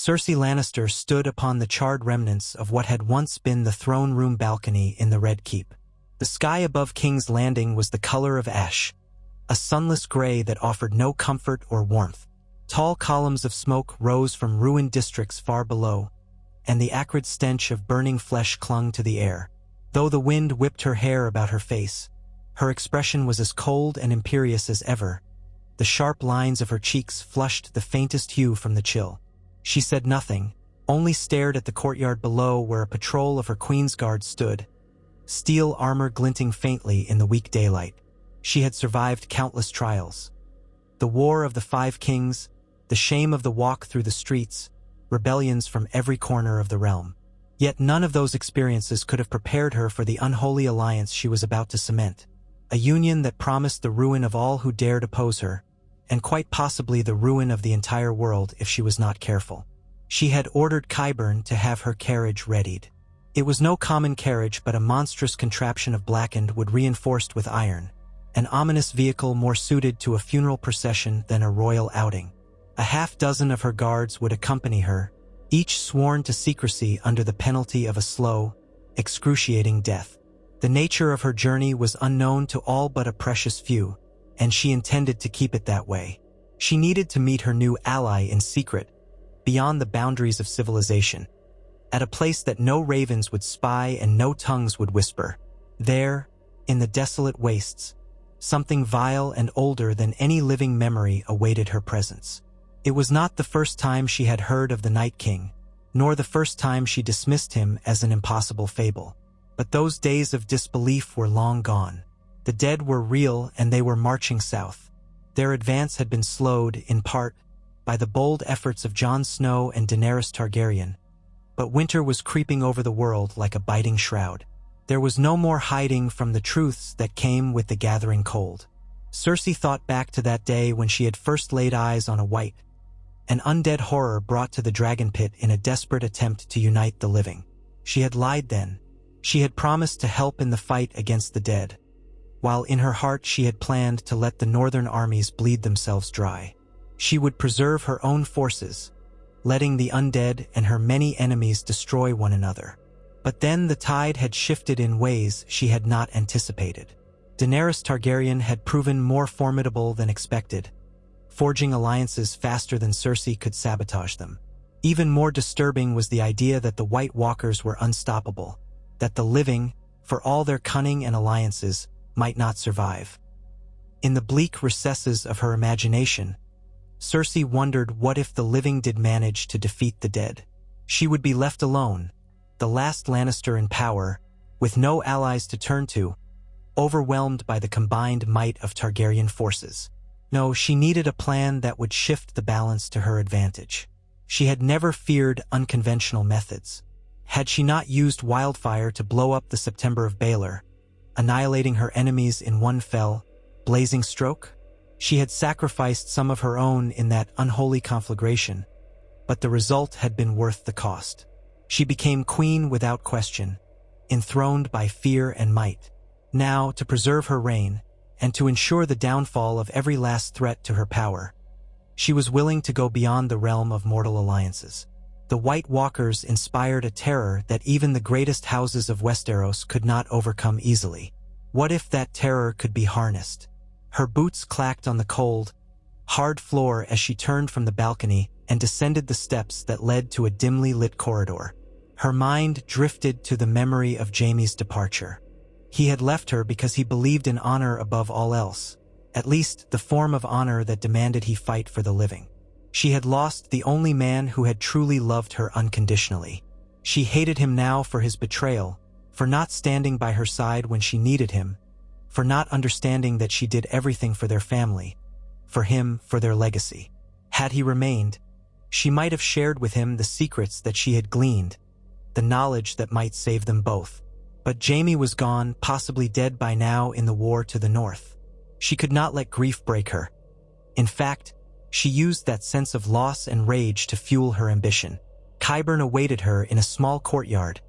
Cersei Lannister stood upon the charred remnants of what had once been the throne room balcony in the Red Keep. The sky above King's Landing was the color of ash, a sunless gray that offered no comfort or warmth. Tall columns of smoke rose from ruined districts far below, and the acrid stench of burning flesh clung to the air. Though the wind whipped her hair about her face, her expression was as cold and imperious as ever. The sharp lines of her cheeks flushed the faintest hue from the chill. She said nothing, only stared at the courtyard below where a patrol of her Queen's Guard stood, steel armor glinting faintly in the weak daylight. She had survived countless trials. The War of the Five Kings, the shame of the walk through the streets, rebellions from every corner of the realm. Yet none of those experiences could have prepared her for the unholy alliance she was about to cement. A union that promised the ruin of all who dared oppose her, and quite possibly the ruin of the entire world if she was not careful. She had ordered Qyburn to have her carriage readied. It was no common carriage but a monstrous contraption of blackened wood reinforced with iron, an ominous vehicle more suited to a funeral procession than a royal outing. A half-dozen of her guards would accompany her, each sworn to secrecy under the penalty of a slow, excruciating death. The nature of her journey was unknown to all but a precious few, and she intended to keep it that way. She needed to meet her new ally in secret, beyond the boundaries of civilization, at a place that no ravens would spy and no tongues would whisper. There, in the desolate wastes, something vile and older than any living memory awaited her presence. It was not the first time she had heard of the Night King, nor the first time she dismissed him as an impossible fable. But those days of disbelief were long gone. The dead were real and they were marching south. Their advance had been slowed, in part, by the bold efforts of Jon Snow and Daenerys Targaryen. But winter was creeping over the world like a biting shroud. There was no more hiding from the truths that came with the gathering cold. Cersei thought back to that day when she had first laid eyes on a white, an undead horror brought to the dragon pit in a desperate attempt to unite the living. She had lied then. She had promised to help in the fight against the dead, while in her heart she had planned to let the northern armies bleed themselves dry. She would preserve her own forces, letting the undead and her many enemies destroy one another. But then the tide had shifted in ways she had not anticipated. Daenerys Targaryen had proven more formidable than expected, forging alliances faster than Cersei could sabotage them. Even more disturbing was the idea that the White Walkers were unstoppable, that the living, for all their cunning and alliances, might not survive. In the bleak recesses of her imagination, Cersei wondered what if the living did manage to defeat the dead. She would be left alone, the last Lannister in power, with no allies to turn to, overwhelmed by the combined might of Targaryen forces. No, she needed a plan that would shift the balance to her advantage. She had never feared unconventional methods. Had she not used wildfire to blow up the September of Baelor, annihilating her enemies in one fell, blazing stroke? She had sacrificed some of her own in that unholy conflagration, but the result had been worth the cost. She became queen without question, enthroned by fear and might. Now, to preserve her reign, and to ensure the downfall of every last threat to her power, she was willing to go beyond the realm of mortal alliances. The White Walkers inspired a terror that even the greatest houses of Westeros could not overcome easily. What if that terror could be harnessed? Her boots clacked on the cold, hard floor as she turned from the balcony and descended the steps that led to a dimly lit corridor. Her mind drifted to the memory of Jaime's departure. He had left her because he believed in honor above all else, at least the form of honor that demanded he fight for the living. She had lost the only man who had truly loved her unconditionally. She hated him now for his betrayal, for not standing by her side when she needed him, for not understanding that she did everything for their family, for him, for their legacy. Had he remained, she might have shared with him the secrets that she had gleaned, the knowledge that might save them both. But Jaime was gone, possibly dead by now in the war to the north. She could not let grief break her. In fact, she used that sense of loss and rage to fuel her ambition. Qyburn awaited her in a small courtyard,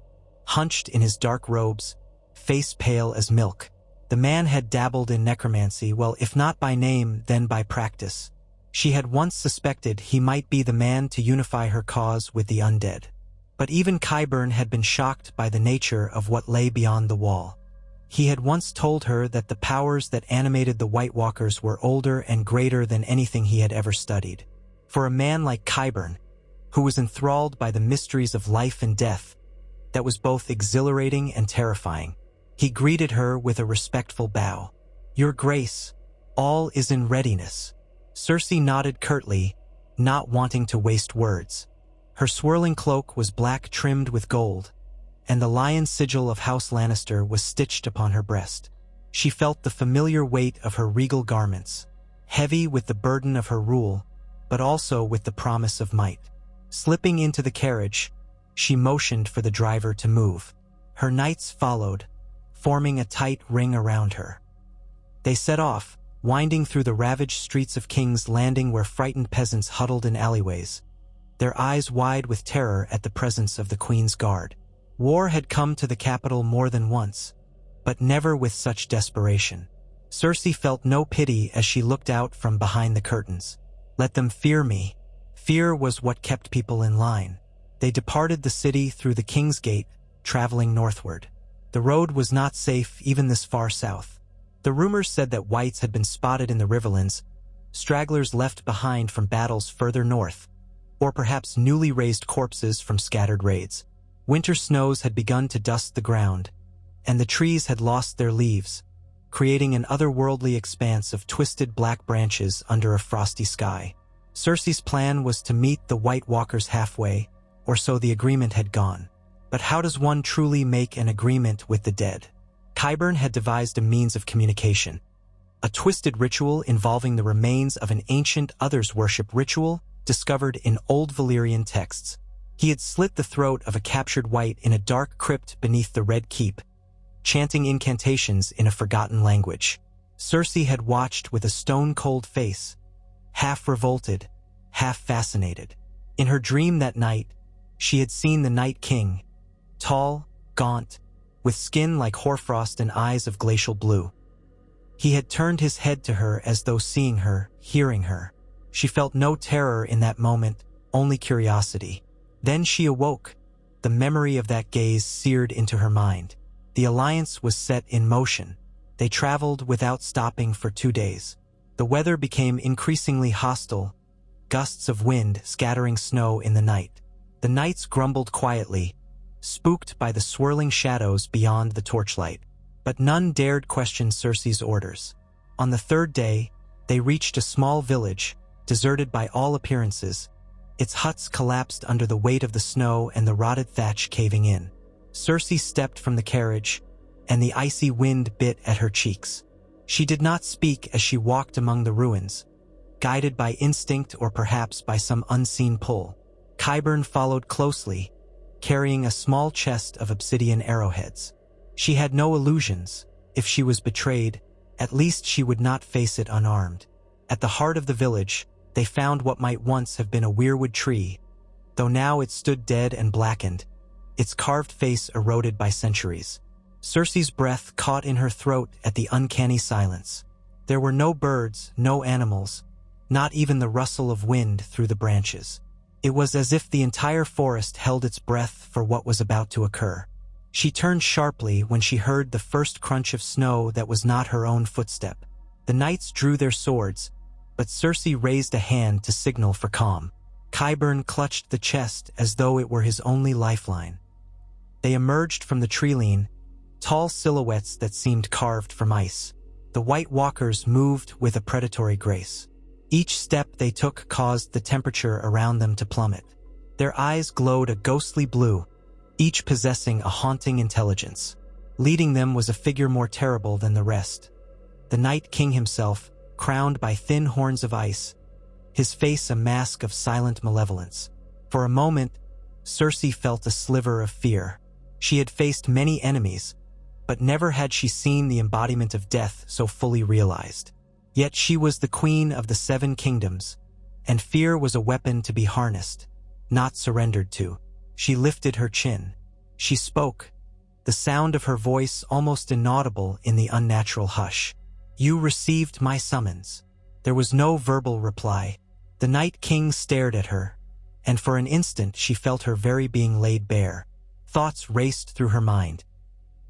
hunched in his dark robes, face pale as milk. The man had dabbled in necromancy, well, if not by name, then by practice. She had once suspected he might be the man to unify her cause with the undead. But even Qyburn had been shocked by the nature of what lay beyond the wall. He had once told her that the powers that animated the White Walkers were older and greater than anything he had ever studied. For a man like Qyburn, who was enthralled by the mysteries of life and death, that was both exhilarating and terrifying. He greeted her with a respectful bow. "Your Grace, all is in readiness." Cersei nodded curtly, not wanting to waste words. Her swirling cloak was black trimmed with gold, and the lion sigil of House Lannister was stitched upon her breast. She felt the familiar weight of her regal garments, heavy with the burden of her rule, but also with the promise of might. Slipping into the carriage, she motioned for the driver to move. Her knights followed, forming a tight ring around her. They set off, winding through the ravaged streets of King's Landing where frightened peasants huddled in alleyways, their eyes wide with terror at the presence of the Queen's Guard. War had come to the capital more than once, but never with such desperation. Cersei felt no pity as she looked out from behind the curtains. Let them fear me. Fear was what kept people in line. They departed the city through the King's Gate, traveling northward. The road was not safe even this far south. The rumors said that whites had been spotted in the riverlands, stragglers left behind from battles further north, or perhaps newly raised corpses from scattered raids. Winter snows had begun to dust the ground, and the trees had lost their leaves, creating an otherworldly expanse of twisted black branches under a frosty sky. Cersei's plan was to meet the White Walkers halfway, or so the agreement had gone. But how does one truly make an agreement with the dead? Qyburn had devised a means of communication, a twisted ritual involving the remains of an ancient others worship ritual discovered in old Valyrian texts. He had slit the throat of a captured white in a dark crypt beneath the Red Keep, chanting incantations in a forgotten language. Cersei had watched with a stone-cold face, half revolted, half fascinated. In her dream that night, she had seen the Night King, tall, gaunt, with skin like hoarfrost and eyes of glacial blue. He had turned his head to her as though seeing her, hearing her. She felt no terror in that moment, only curiosity. Then she awoke, the memory of that gaze seared into her mind. The alliance was set in motion. They traveled without stopping for 2 days. The weather became increasingly hostile, gusts of wind scattering snow in the night. The knights grumbled quietly, spooked by the swirling shadows beyond the torchlight. But none dared question Cersei's orders. On the 3rd day, they reached a small village, deserted by all appearances. Its huts collapsed under the weight of the snow and the rotted thatch caving in. Cersei stepped from the carriage, and the icy wind bit at her cheeks. She did not speak as she walked among the ruins, guided by instinct or perhaps by some unseen pull. Qyburn followed closely, carrying a small chest of obsidian arrowheads. She had no illusions. If she was betrayed, at least she would not face it unarmed. At the heart of the village, they found what might once have been a weirwood tree, though now it stood dead and blackened, its carved face eroded by centuries. Cersei's breath caught in her throat at the uncanny silence. There were no birds, no animals, not even the rustle of wind through the branches. It was as if the entire forest held its breath for what was about to occur. She turned sharply when she heard the first crunch of snow that was not her own footstep. The knights drew their swords, but Cersei raised a hand to signal for calm. Qyburn clutched the chest as though it were his only lifeline. They emerged from the treeline, tall silhouettes that seemed carved from ice. The White Walkers moved with a predatory grace. Each step they took caused the temperature around them to plummet. Their eyes glowed a ghostly blue, each possessing a haunting intelligence. Leading them was a figure more terrible than the rest. The Night King himself, crowned by thin horns of ice, his face a mask of silent malevolence. For a moment, Cersei felt a sliver of fear. She had faced many enemies, but never had she seen the embodiment of death so fully realized. Yet she was the queen of the 7 kingdoms, and fear was a weapon to be harnessed, not surrendered to. She lifted her chin. She spoke, the sound of her voice almost inaudible in the unnatural hush. "You received my summons." There was no verbal reply, The Night King stared at her, and for an instant she felt her very being laid bare. Thoughts raced through her mind.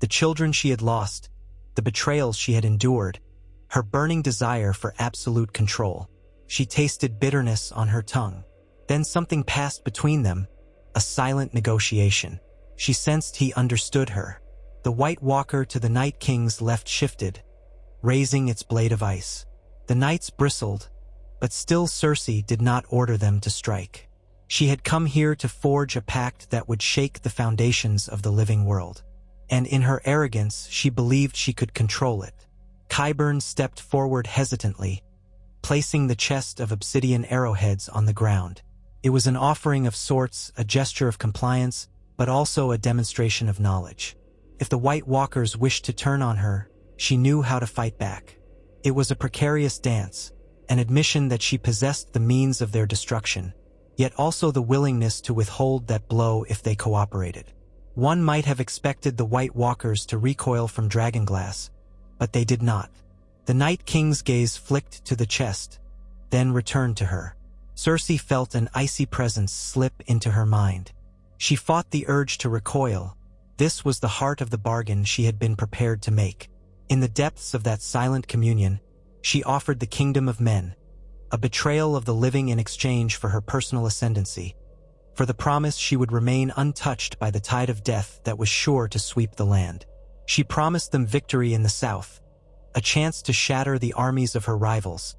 The children she had lost, the betrayals she had endured, her burning desire for absolute control. She tasted bitterness on her tongue. Then something passed between them, a silent negotiation. She sensed he understood her. The White Walker to the Night King's left shifted, raising its blade of ice. The knights bristled, but still Cersei did not order them to strike. She had come here to forge a pact that would shake the foundations of the living world. And in her arrogance, she believed she could control it. Qyburn stepped forward hesitantly, placing the chest of obsidian arrowheads on the ground. It was an offering of sorts, a gesture of compliance, but also a demonstration of knowledge. If the White Walkers wished to turn on her, she knew how to fight back. It was a precarious dance, an admission that she possessed the means of their destruction, yet also the willingness to withhold that blow if they cooperated. One might have expected the White Walkers to recoil from dragonglass, but they did not. The Night King's gaze flicked to the chest, then returned to her. Cersei felt an icy presence slip into her mind. She fought the urge to recoil. This was the heart of the bargain she had been prepared to make. In the depths of that silent communion, she offered the kingdom of men, a betrayal of the living in exchange for her personal ascendancy, for the promise she would remain untouched by the tide of death that was sure to sweep the land. She promised them victory in the south, a chance to shatter the armies of her rivals,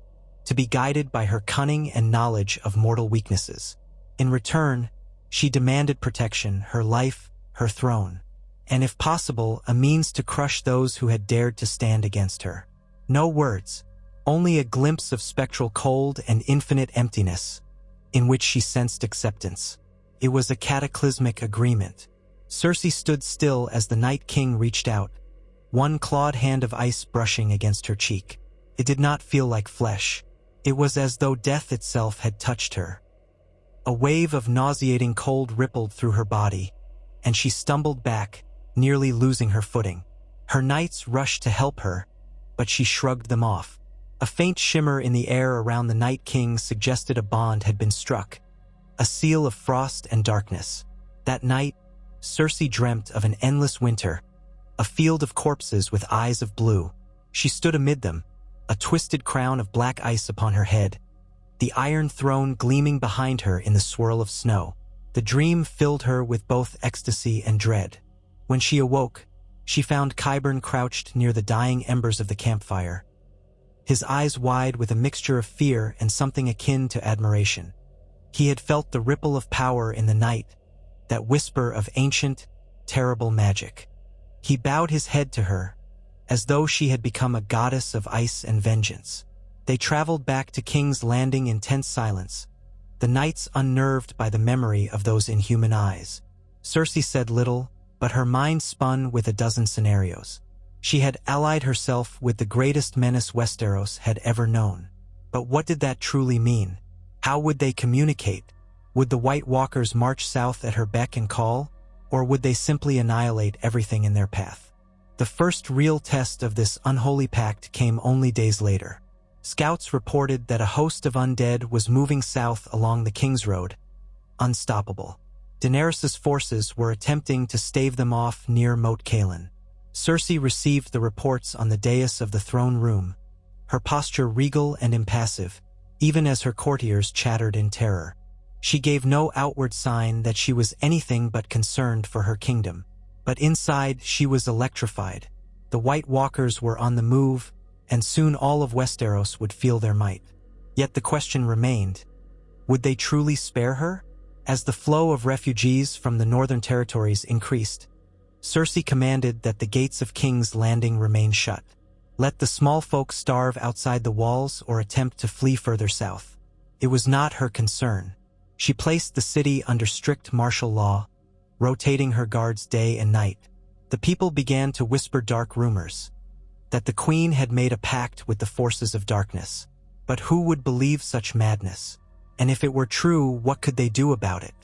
to be guided by her cunning and knowledge of mortal weaknesses. In return, she demanded protection, her life, her throne, and if possible, a means to crush those who had dared to stand against her. No words, only a glimpse of spectral cold and infinite emptiness, in which she sensed acceptance. It was a cataclysmic agreement. Cersei stood still as the Night King reached out, one clawed hand of ice brushing against her cheek. It did not feel like flesh. It was as though death itself had touched her. A wave of nauseating cold rippled through her body, and she stumbled back, nearly losing her footing. Her knights rushed to help her, but she shrugged them off. A faint shimmer in the air around the Night King suggested a bond had been struck, a seal of frost and darkness. That night, Cersei dreamt of an endless winter, a field of corpses with eyes of blue. She stood amid them, a twisted crown of black ice upon her head, the Iron Throne gleaming behind her in the swirl of snow. The dream filled her with both ecstasy and dread. When she awoke, she found Qyburn crouched near the dying embers of the campfire, his eyes wide with a mixture of fear and something akin to admiration. He had felt the ripple of power in the night, that whisper of ancient, terrible magic. He bowed his head to her, as though she had become a goddess of ice and vengeance. They traveled back to King's Landing in tense silence, the knights unnerved by the memory of those inhuman eyes. Cersei said little, but her mind spun with a dozen scenarios. She had allied herself with the greatest menace Westeros had ever known. But what did that truly mean? How would they communicate? Would the White Walkers march south at her beck and call, or would they simply annihilate everything in their path? The first real test of this unholy pact came only days later. Scouts reported that a host of undead was moving south along the King's Road, unstoppable. Daenerys' forces were attempting to stave them off near Moat Cailin. Cersei received the reports on the dais of the throne room, her posture regal and impassive, even as her courtiers chattered in terror. She gave no outward sign that she was anything but concerned for her kingdom. But inside, she was electrified. The White Walkers were on the move, and soon all of Westeros would feel their might. Yet the question remained, would they truly spare her? As the flow of refugees from the northern territories increased, Cersei commanded that the gates of King's Landing remain shut. Let the small folk starve outside the walls or attempt to flee further south. It was not her concern. She placed the city under strict martial law, rotating her guards day and night. The people began to whisper dark rumors, that the queen had made a pact with the forces of darkness. But who would believe such madness? And if it were true, what could they do about it?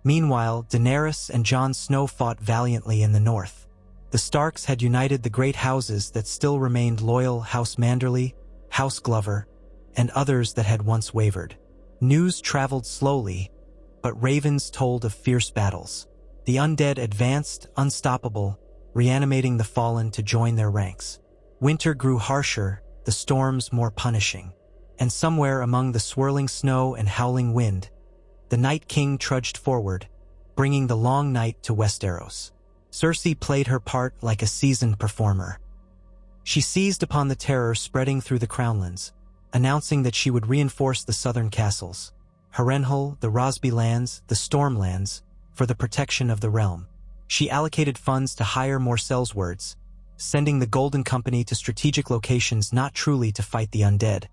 Meanwhile, Daenerys and Jon Snow fought valiantly in the north. The Starks had united the great houses that still remained loyal, House Manderly, House Glover, and others that had once wavered. News traveled slowly, but ravens told of fierce battles. The undead advanced, unstoppable, reanimating the fallen to join their ranks. Winter grew harsher, the storms more punishing. And somewhere among the swirling snow and howling wind, the Night King trudged forward, bringing the long night to Westeros. Cersei played her part like a seasoned performer. She seized upon the terror spreading through the Crownlands, announcing that she would reinforce the southern castles, Harrenhal, the Rosby lands, the Stormlands, for the protection of the realm. She allocated funds to hire more sellswords, sending the Golden Company to strategic locations not truly to fight the undead,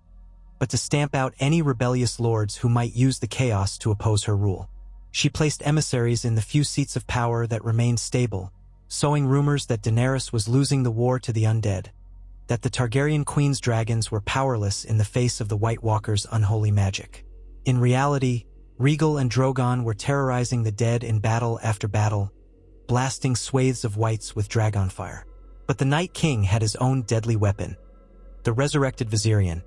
but to stamp out any rebellious lords who might use the chaos to oppose her rule. She placed emissaries in the few seats of power that remained stable, sowing rumors that Daenerys was losing the war to the undead, that the Targaryen Queen's dragons were powerless in the face of the White Walkers' unholy magic. In reality, Rhaegal and Drogon were terrorizing the dead in battle after battle, blasting swathes of whites with dragonfire. But the Night King had his own deadly weapon, the resurrected Viserion,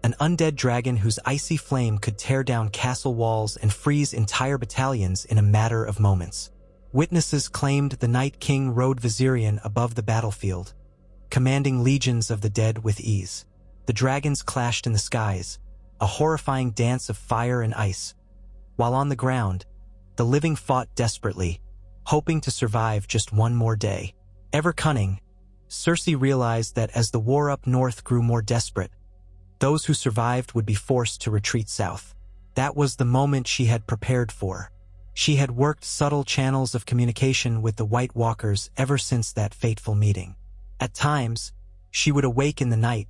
an undead dragon whose icy flame could tear down castle walls and freeze entire battalions in a matter of moments. Witnesses claimed the Night King rode Viserion above the battlefield, commanding legions of the dead with ease. The dragons clashed in the skies, a horrifying dance of fire and ice. While on the ground, the living fought desperately, hoping to survive just one more day. Ever cunning, Cersei realized that as the war up north grew more desperate, those who survived would be forced to retreat south. That was the moment she had prepared for. She had worked subtle channels of communication with the White Walkers ever since that fateful meeting. At times, she would awake in the night,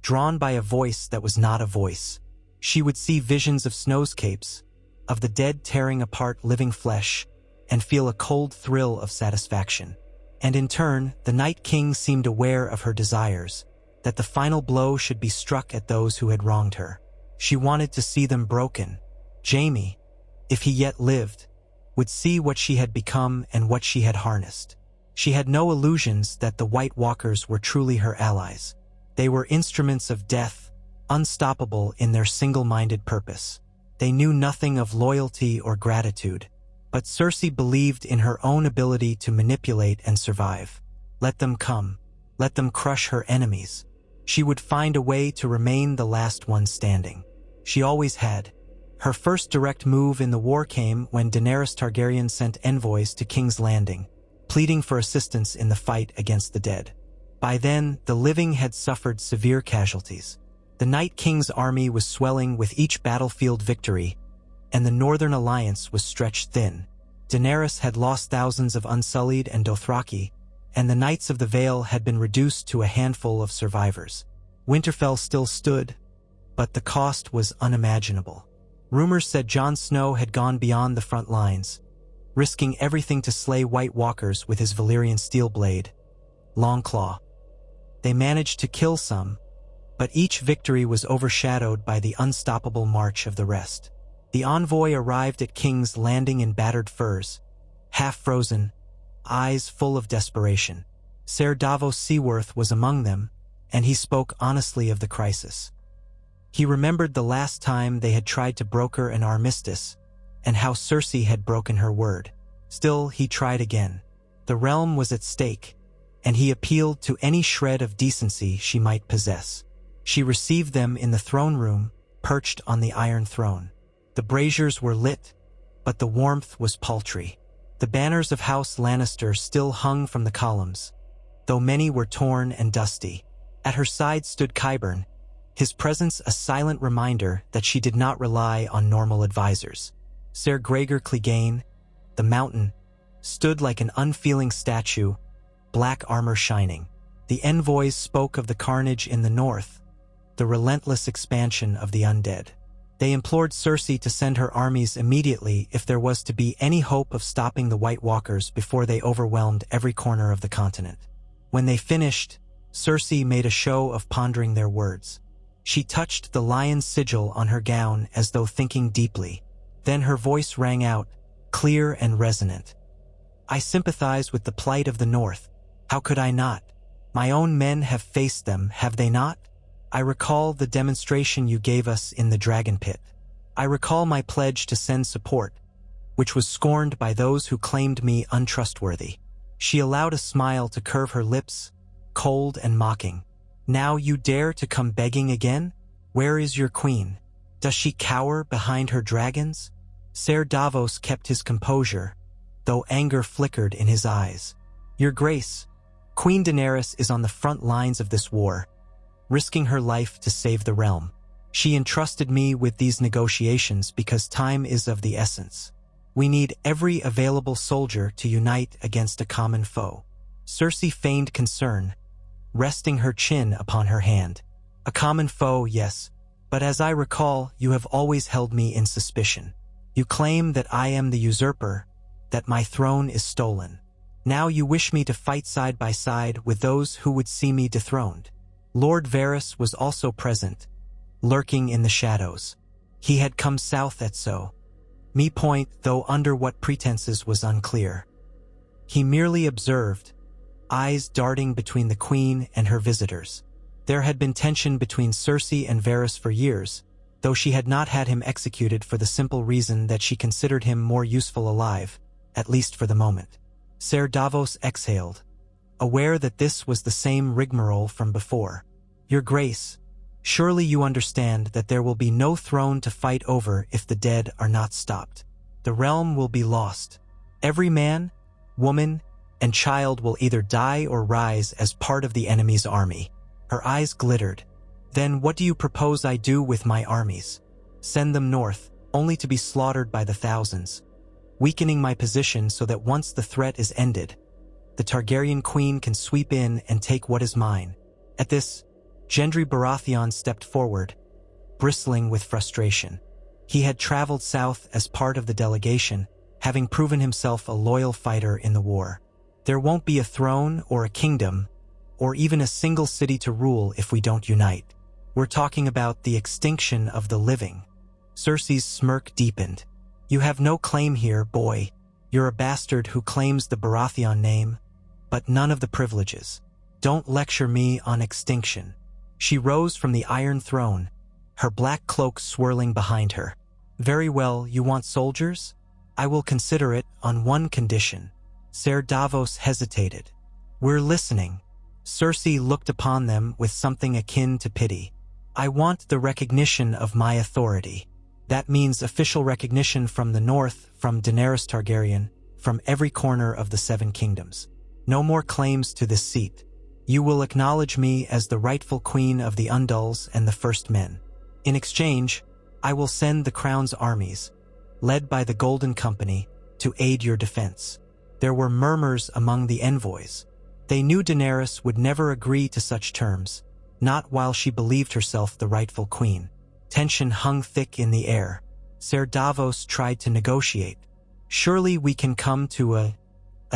drawn by a voice that was not a voice. She would see visions of snowscapes, of the dead tearing apart living flesh, and feel a cold thrill of satisfaction. And in turn, the Night King seemed aware of her desires, that the final blow should be struck at those who had wronged her. She wanted to see them broken. Jaime, if he yet lived, would see what she had become and what she had harnessed. She had no illusions that the White Walkers were truly her allies. They were instruments of death, unstoppable in their single-minded purpose. They knew nothing of loyalty or gratitude, but Cersei believed in her own ability to manipulate and survive. Let them come. Let them crush her enemies. She would find a way to remain the last one standing. She always had. Her first direct move in the war came when Daenerys Targaryen sent envoys to King's Landing, pleading for assistance in the fight against the dead. By then, the living had suffered severe casualties. The Night King's army was swelling with each battlefield victory, and the Northern Alliance was stretched thin. Daenerys had lost thousands of Unsullied and Dothraki, and the Knights of the Vale had been reduced to a handful of survivors. Winterfell still stood, but the cost was unimaginable. Rumors said Jon Snow had gone beyond the front lines, risking everything to slay White Walkers with his Valyrian steel blade, Longclaw. They managed to kill some, but each victory was overshadowed by the unstoppable march of the rest. The envoy arrived at King's Landing in battered furs, half-frozen, eyes full of desperation. Ser Davos Seaworth was among them, and he spoke honestly of the crisis. He remembered the last time they had tried to broker an armistice, and how Cersei had broken her word. Still, he tried again. The realm was at stake, and he appealed to any shred of decency she might possess. She received them in the throne room, perched on the Iron Throne. The braziers were lit, but the warmth was paltry. The banners of House Lannister still hung from the columns, though many were torn and dusty. At her side stood Qyburn, his presence a silent reminder that she did not rely on normal advisors. Ser Gregor Clegane, the Mountain, stood like an unfeeling statue, black armor shining. The envoys spoke of the carnage in the north, the relentless expansion of the undead. They implored Cersei to send her armies immediately if there was to be any hope of stopping the White Walkers before they overwhelmed every corner of the continent. When they finished, Cersei made a show of pondering their words. She touched the lion's sigil on her gown as though thinking deeply. Then her voice rang out, clear and resonant. "I sympathize with the plight of the North. How could I not? My own men have faced them, have they not? I recall the demonstration you gave us in the Dragon Pit. I recall my pledge to send support, which was scorned by those who claimed me untrustworthy. She allowed a smile to curve her lips, cold and mocking. Now you dare to come begging again? Where is your queen? Does she cower behind her dragons? Ser Davos kept his composure, though anger flickered in his eyes. Your Grace, Queen Daenerys is on the front lines of this war, risking her life to save the realm. She entrusted me with these negotiations because time is of the essence. We need every available soldier to unite against a common foe. Cersei feigned concern, resting her chin upon her hand. A common foe, yes, but as I recall, you have always held me in suspicion. You claim that I am the usurper, that my throne is stolen. Now you wish me to fight side by side with those who would see me dethroned. Lord Varys was also present, lurking in the shadows. He had come south at me point, though under what pretenses was unclear. He merely observed, eyes darting between the queen and her visitors. There had been tension between Cersei and Varys for years, though she had not had him executed for the simple reason that she considered him more useful alive, at least for the moment. Ser Davos exhaled, aware that this was the same rigmarole from before. Your Grace, surely you understand that there will be no throne to fight over if the dead are not stopped. The realm will be lost. Every man, woman, and child will either die or rise as part of the enemy's army. Her eyes glittered. Then what do you propose I do with my armies? Send them north, only to be slaughtered by the thousands, weakening my position so that once the threat is ended, the Targaryen queen can sweep in and take what is mine. At this, Gendry Baratheon stepped forward, bristling with frustration. He had traveled south as part of the delegation, having proven himself a loyal fighter in the war. There won't be a throne or a kingdom, or even a single city to rule if we don't unite. We're talking about the extinction of the living. Cersei's smirk deepened. You have no claim here, boy. You're a bastard who claims the Baratheon name, but none of the privileges. Don't lecture me on extinction. She rose from the Iron Throne, her black cloak swirling behind her. Very well, you want soldiers? I will consider it on one condition. Ser Davos hesitated. We're listening. Cersei looked upon them with something akin to pity. I want the recognition of my authority. That means official recognition from the north, from Daenerys Targaryen, from every corner of the Seven Kingdoms. No more claims to this seat. You will acknowledge me as the rightful queen of the Undulls and the First Men. In exchange, I will send the crown's armies, led by the Golden Company, to aid your defense. There were murmurs among the envoys. They knew Daenerys would never agree to such terms, not while she believed herself the rightful queen. Tension hung thick in the air. Ser Davos tried to negotiate. Surely we can come to a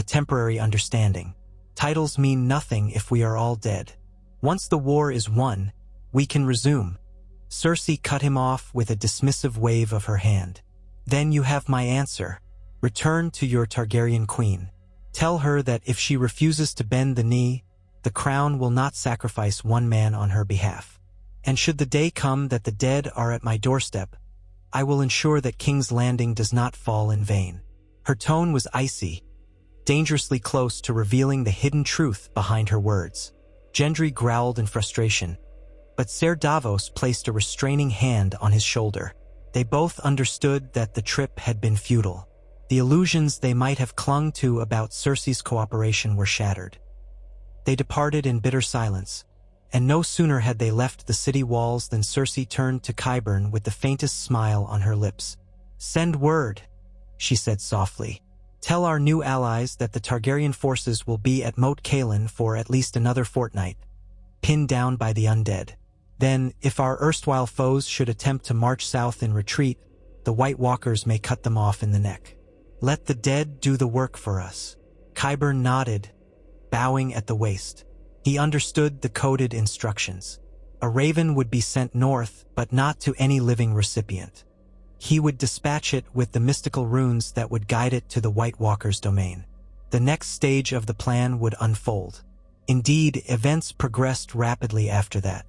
temporary understanding. Titles mean nothing if we are all dead. Once the war is won, we can resume. Cersei cut him off with a dismissive wave of her hand. Then you have my answer. Return to your Targaryen queen. Tell her that if she refuses to bend the knee, the crown will not sacrifice one man on her behalf. And should the day come that the dead are at my doorstep, I will ensure that King's Landing does not fall in vain. Her tone was icy, dangerously close to revealing the hidden truth behind her words. Gendry growled in frustration, but Ser Davos placed a restraining hand on his shoulder. They both understood that the trip had been futile. The illusions they might have clung to about Cersei's cooperation were shattered. They departed in bitter silence, and no sooner had they left the city walls than Cersei turned to Qyburn with the faintest smile on her lips. Send word, she said softly. Tell our new allies that the Targaryen forces will be at Moat Cailin for at least another fortnight, pinned down by the undead. Then, if our erstwhile foes should attempt to march south in retreat, the White Walkers may cut them off in the neck. Let the dead do the work for us. Qyburn nodded, bowing at the waist. He understood the coded instructions. A raven would be sent north, but not to any living recipient. He would dispatch it with the mystical runes that would guide it to the White Walker's domain. The next stage of the plan would unfold. Indeed, events progressed rapidly after that.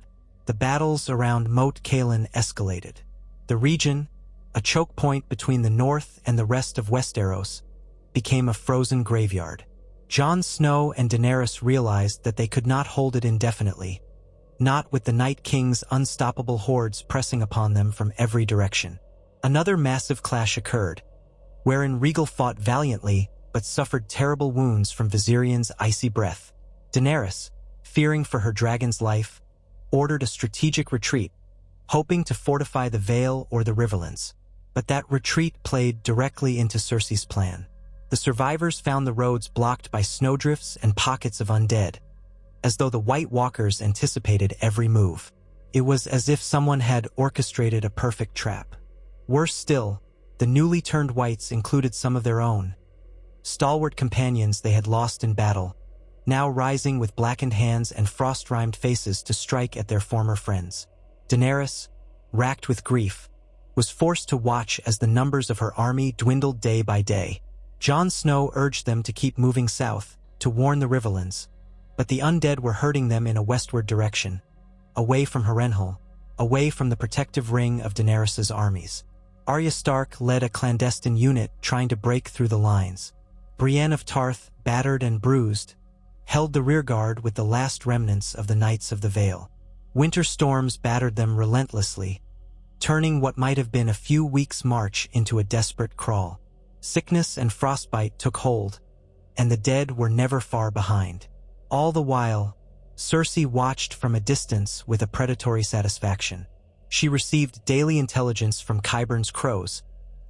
The battles around Moat Cailin escalated. The region, a choke point between the north and the rest of Westeros, became a frozen graveyard. Jon Snow and Daenerys realized that they could not hold it indefinitely, not with the Night King's unstoppable hordes pressing upon them from every direction. Another massive clash occurred, wherein Rhaegal fought valiantly but suffered terrible wounds from Viserion's icy breath. Daenerys, fearing for her dragon's life, ordered a strategic retreat, hoping to fortify the Vale or the Riverlands. But that retreat played directly into Cersei's plan. The survivors found the roads blocked by snowdrifts and pockets of undead, as though the White Walkers anticipated every move. It was as if someone had orchestrated a perfect trap. Worse still, the newly turned Whites included some of their own, stalwart companions they had lost in battle, now rising with blackened hands and frost-rimed faces to strike at their former friends. Daenerys, racked with grief, was forced to watch as the numbers of her army dwindled day by day. Jon Snow urged them to keep moving south, to warn the Riverlands, but the undead were herding them in a westward direction, away from Harrenhal, away from the protective ring of Daenerys's armies. Arya Stark led a clandestine unit trying to break through the lines. Brienne of Tarth, battered and bruised, held the rearguard with the last remnants of the Knights of the Vale. Winter storms battered them relentlessly, turning what might have been a few weeks' march into a desperate crawl. Sickness and frostbite took hold, and the dead were never far behind. All the while, Cersei watched from a distance with a predatory satisfaction. She received daily intelligence from Qyburn's crows,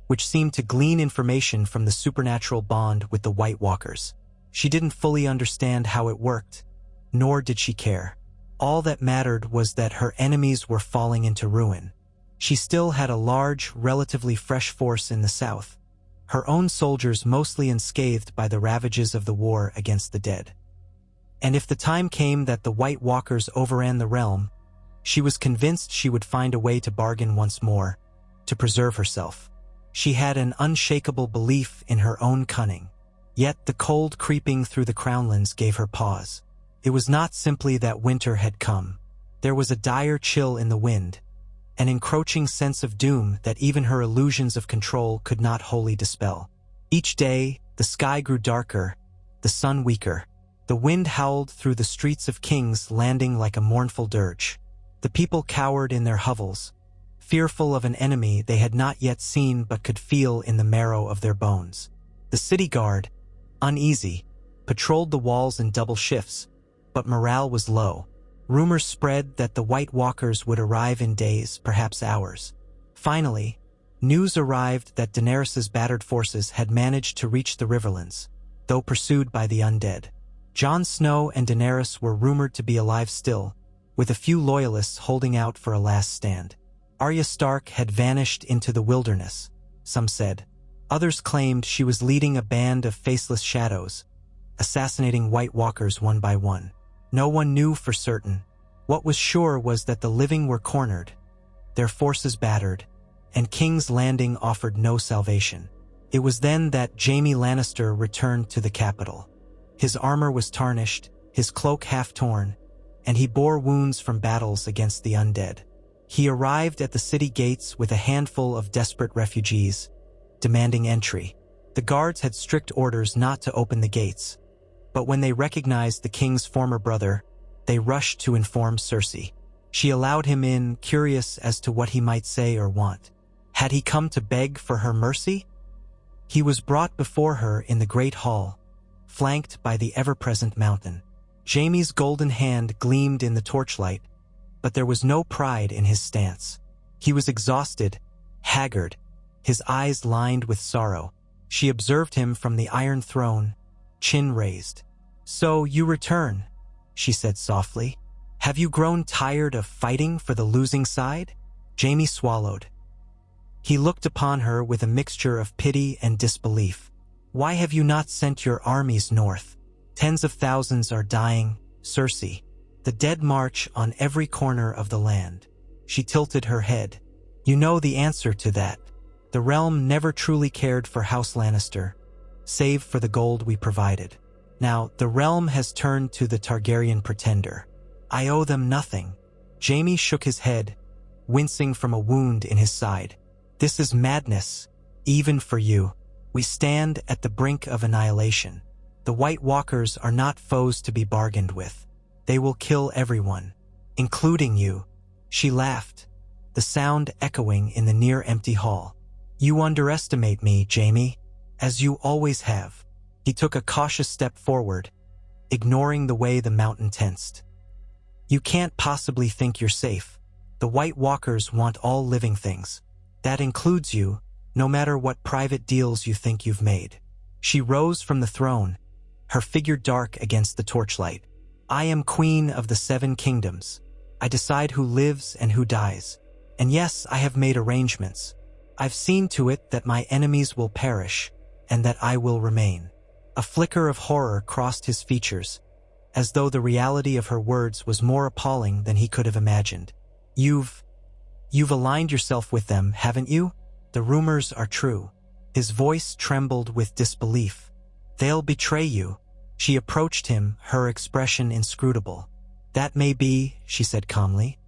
which seemed to glean information from the supernatural bond with the White Walkers. She didn't fully understand how it worked, nor did she care. All that mattered was that her enemies were falling into ruin. She still had a large, relatively fresh force in the south, her own soldiers mostly unscathed by the ravages of the war against the dead. And if the time came that the White Walkers overran the realm, she was convinced she would find a way to bargain once more, to preserve herself. She had an unshakable belief in her own cunning. Yet the cold creeping through the Crownlands gave her pause. It was not simply that winter had come. There was a dire chill in the wind, an encroaching sense of doom that even her illusions of control could not wholly dispel. Each day, the sky grew darker, the sun weaker. The wind howled through the streets of King's Landing like a mournful dirge. The people cowered in their hovels, fearful of an enemy they had not yet seen but could feel in the marrow of their bones. The city guard, uneasy, patrolled the walls in double shifts, but morale was low. Rumors spread that the White Walkers would arrive in days, perhaps hours. Finally, news arrived that Daenerys's battered forces had managed to reach the Riverlands, though pursued by the undead. Jon Snow and Daenerys were rumored to be alive still, with a few loyalists holding out for a last stand. Arya Stark had vanished into the wilderness, some said. Others claimed she was leading a band of faceless shadows, assassinating White Walkers one by one. No one knew for certain. What was sure was that the living were cornered, their forces battered, and King's Landing offered no salvation. It was then that Jaime Lannister returned to the capital. His armor was tarnished, his cloak half torn, and he bore wounds from battles against the undead. He arrived at the city gates with a handful of desperate refugees, demanding entry. The guards had strict orders not to open the gates, but when they recognized the king's former brother, they rushed to inform Cersei. She allowed him in, curious as to what he might say or want. Had he come to beg for her mercy? He was brought before her in the great hall, flanked by the ever-present mountain. Jaime's golden hand gleamed in the torchlight, but there was no pride in his stance. He was exhausted, haggard, his eyes lined with sorrow. She observed him from the Iron Throne, chin raised. "So you return," she said softly. "Have you grown tired of fighting for the losing side?" Jaime swallowed. He looked upon her with a mixture of pity and disbelief. "Why have you not sent your armies north? Tens of thousands are dying, Cersei. The dead march on every corner of the land." She tilted her head. "You know the answer to that. The realm never truly cared for House Lannister, save for the gold we provided. Now, the realm has turned to the Targaryen pretender. I owe them nothing." Jaime shook his head, wincing from a wound in his side. This is madness, even for you. We stand at the brink of annihilation. The White Walkers are not foes to be bargained with. They will kill everyone, including you." She laughed, the sound echoing in the near-empty hall. "You underestimate me, Jaime, as you always have." He took a cautious step forward, ignoring the way the mountain tensed. "You can't possibly think you're safe. The White Walkers want all living things. That includes you, no matter what private deals you think you've made." She rose from the throne, her figure dark against the torchlight. "I am Queen of the Seven Kingdoms. I decide who lives and who dies. And yes, I have made arrangements. I've seen to it that my enemies will perish, and that I will remain." A flicker of horror crossed his features, as though the reality of her words was more appalling than he could have imagined. You've aligned yourself with them, haven't you? The rumors are true." His voice trembled with disbelief. "They'll betray you." She approached him, her expression inscrutable. "That may be," she said calmly,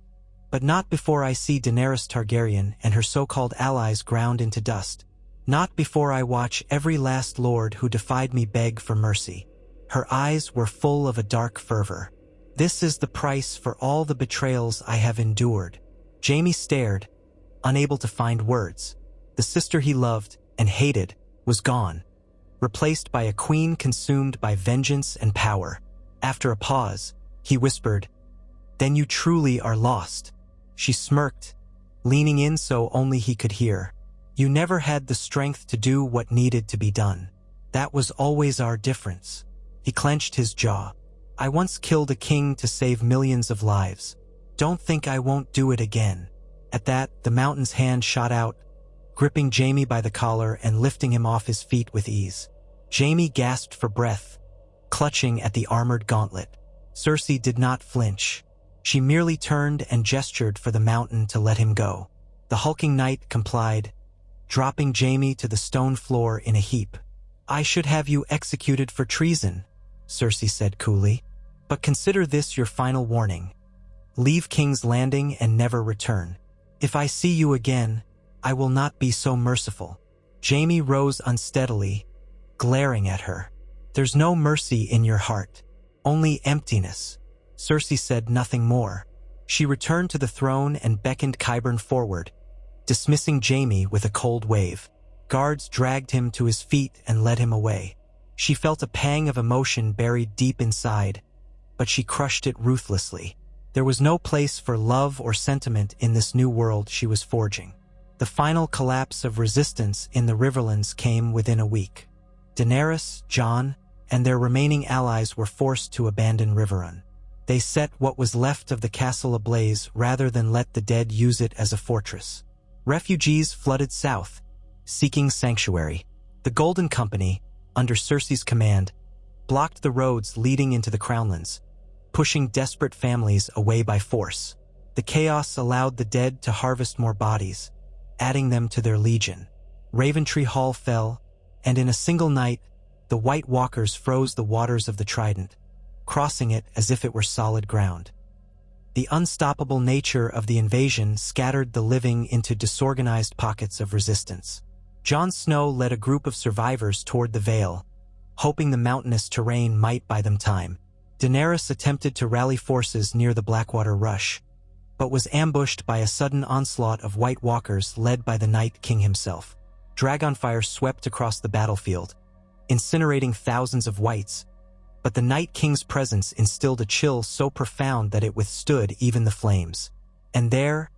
"but not before I see Daenerys Targaryen and her so-called allies ground into dust. Not before I watch every last lord who defied me beg for mercy." Her eyes were full of a dark fervor. "This is the price for all the betrayals I have endured." Jaime stared, unable to find words. The sister he loved and hated was gone, replaced by a queen consumed by vengeance and power. After a pause, he whispered, "Then you truly are lost." She smirked, leaning in so only he could hear. "You never had the strength to do what needed to be done. That was always our difference." He clenched his jaw. "I once killed a king to save millions of lives. Don't think I won't do it again." At that, the mountain's hand shot out, gripping Jaime by the collar and lifting him off his feet with ease. Jaime gasped for breath, clutching at the armored gauntlet. Cersei did not flinch. She merely turned and gestured for the mountain to let him go. The hulking knight complied, dropping Jaime to the stone floor in a heap. "I should have you executed for treason," Cersei said coolly. "But consider this your final warning. Leave King's Landing and never return. If I see you again, I will not be so merciful." Jaime rose unsteadily, glaring at her. "There's no mercy in your heart, only emptiness." Cersei said nothing more. She returned to the throne and beckoned Qyburn forward, dismissing Jaime with a cold wave. Guards dragged him to his feet and led him away. She felt a pang of emotion buried deep inside, but she crushed it ruthlessly. There was no place for love or sentiment in this new world she was forging. The final collapse of resistance in the Riverlands came within a week. Daenerys, Jon, and their remaining allies were forced to abandon Riverrun. They set what was left of the castle ablaze rather than let the dead use it as a fortress. Refugees flooded south, seeking sanctuary. The Golden Company, under Cersei's command, blocked the roads leading into the Crownlands, pushing desperate families away by force. The chaos allowed the dead to harvest more bodies, adding them to their legion. Raventree Hall fell, and in a single night, the White Walkers froze the waters of the Trident, crossing it as if it were solid ground. The unstoppable nature of the invasion scattered the living into disorganized pockets of resistance. Jon Snow led a group of survivors toward the Vale, hoping the mountainous terrain might buy them time. Daenerys attempted to rally forces near the Blackwater Rush, but was ambushed by a sudden onslaught of White Walkers led by the Night King himself. Dragonfire swept across the battlefield, incinerating thousands of Whites, but the Night King's presence instilled a chill so profound that it withstood even the flames. And there,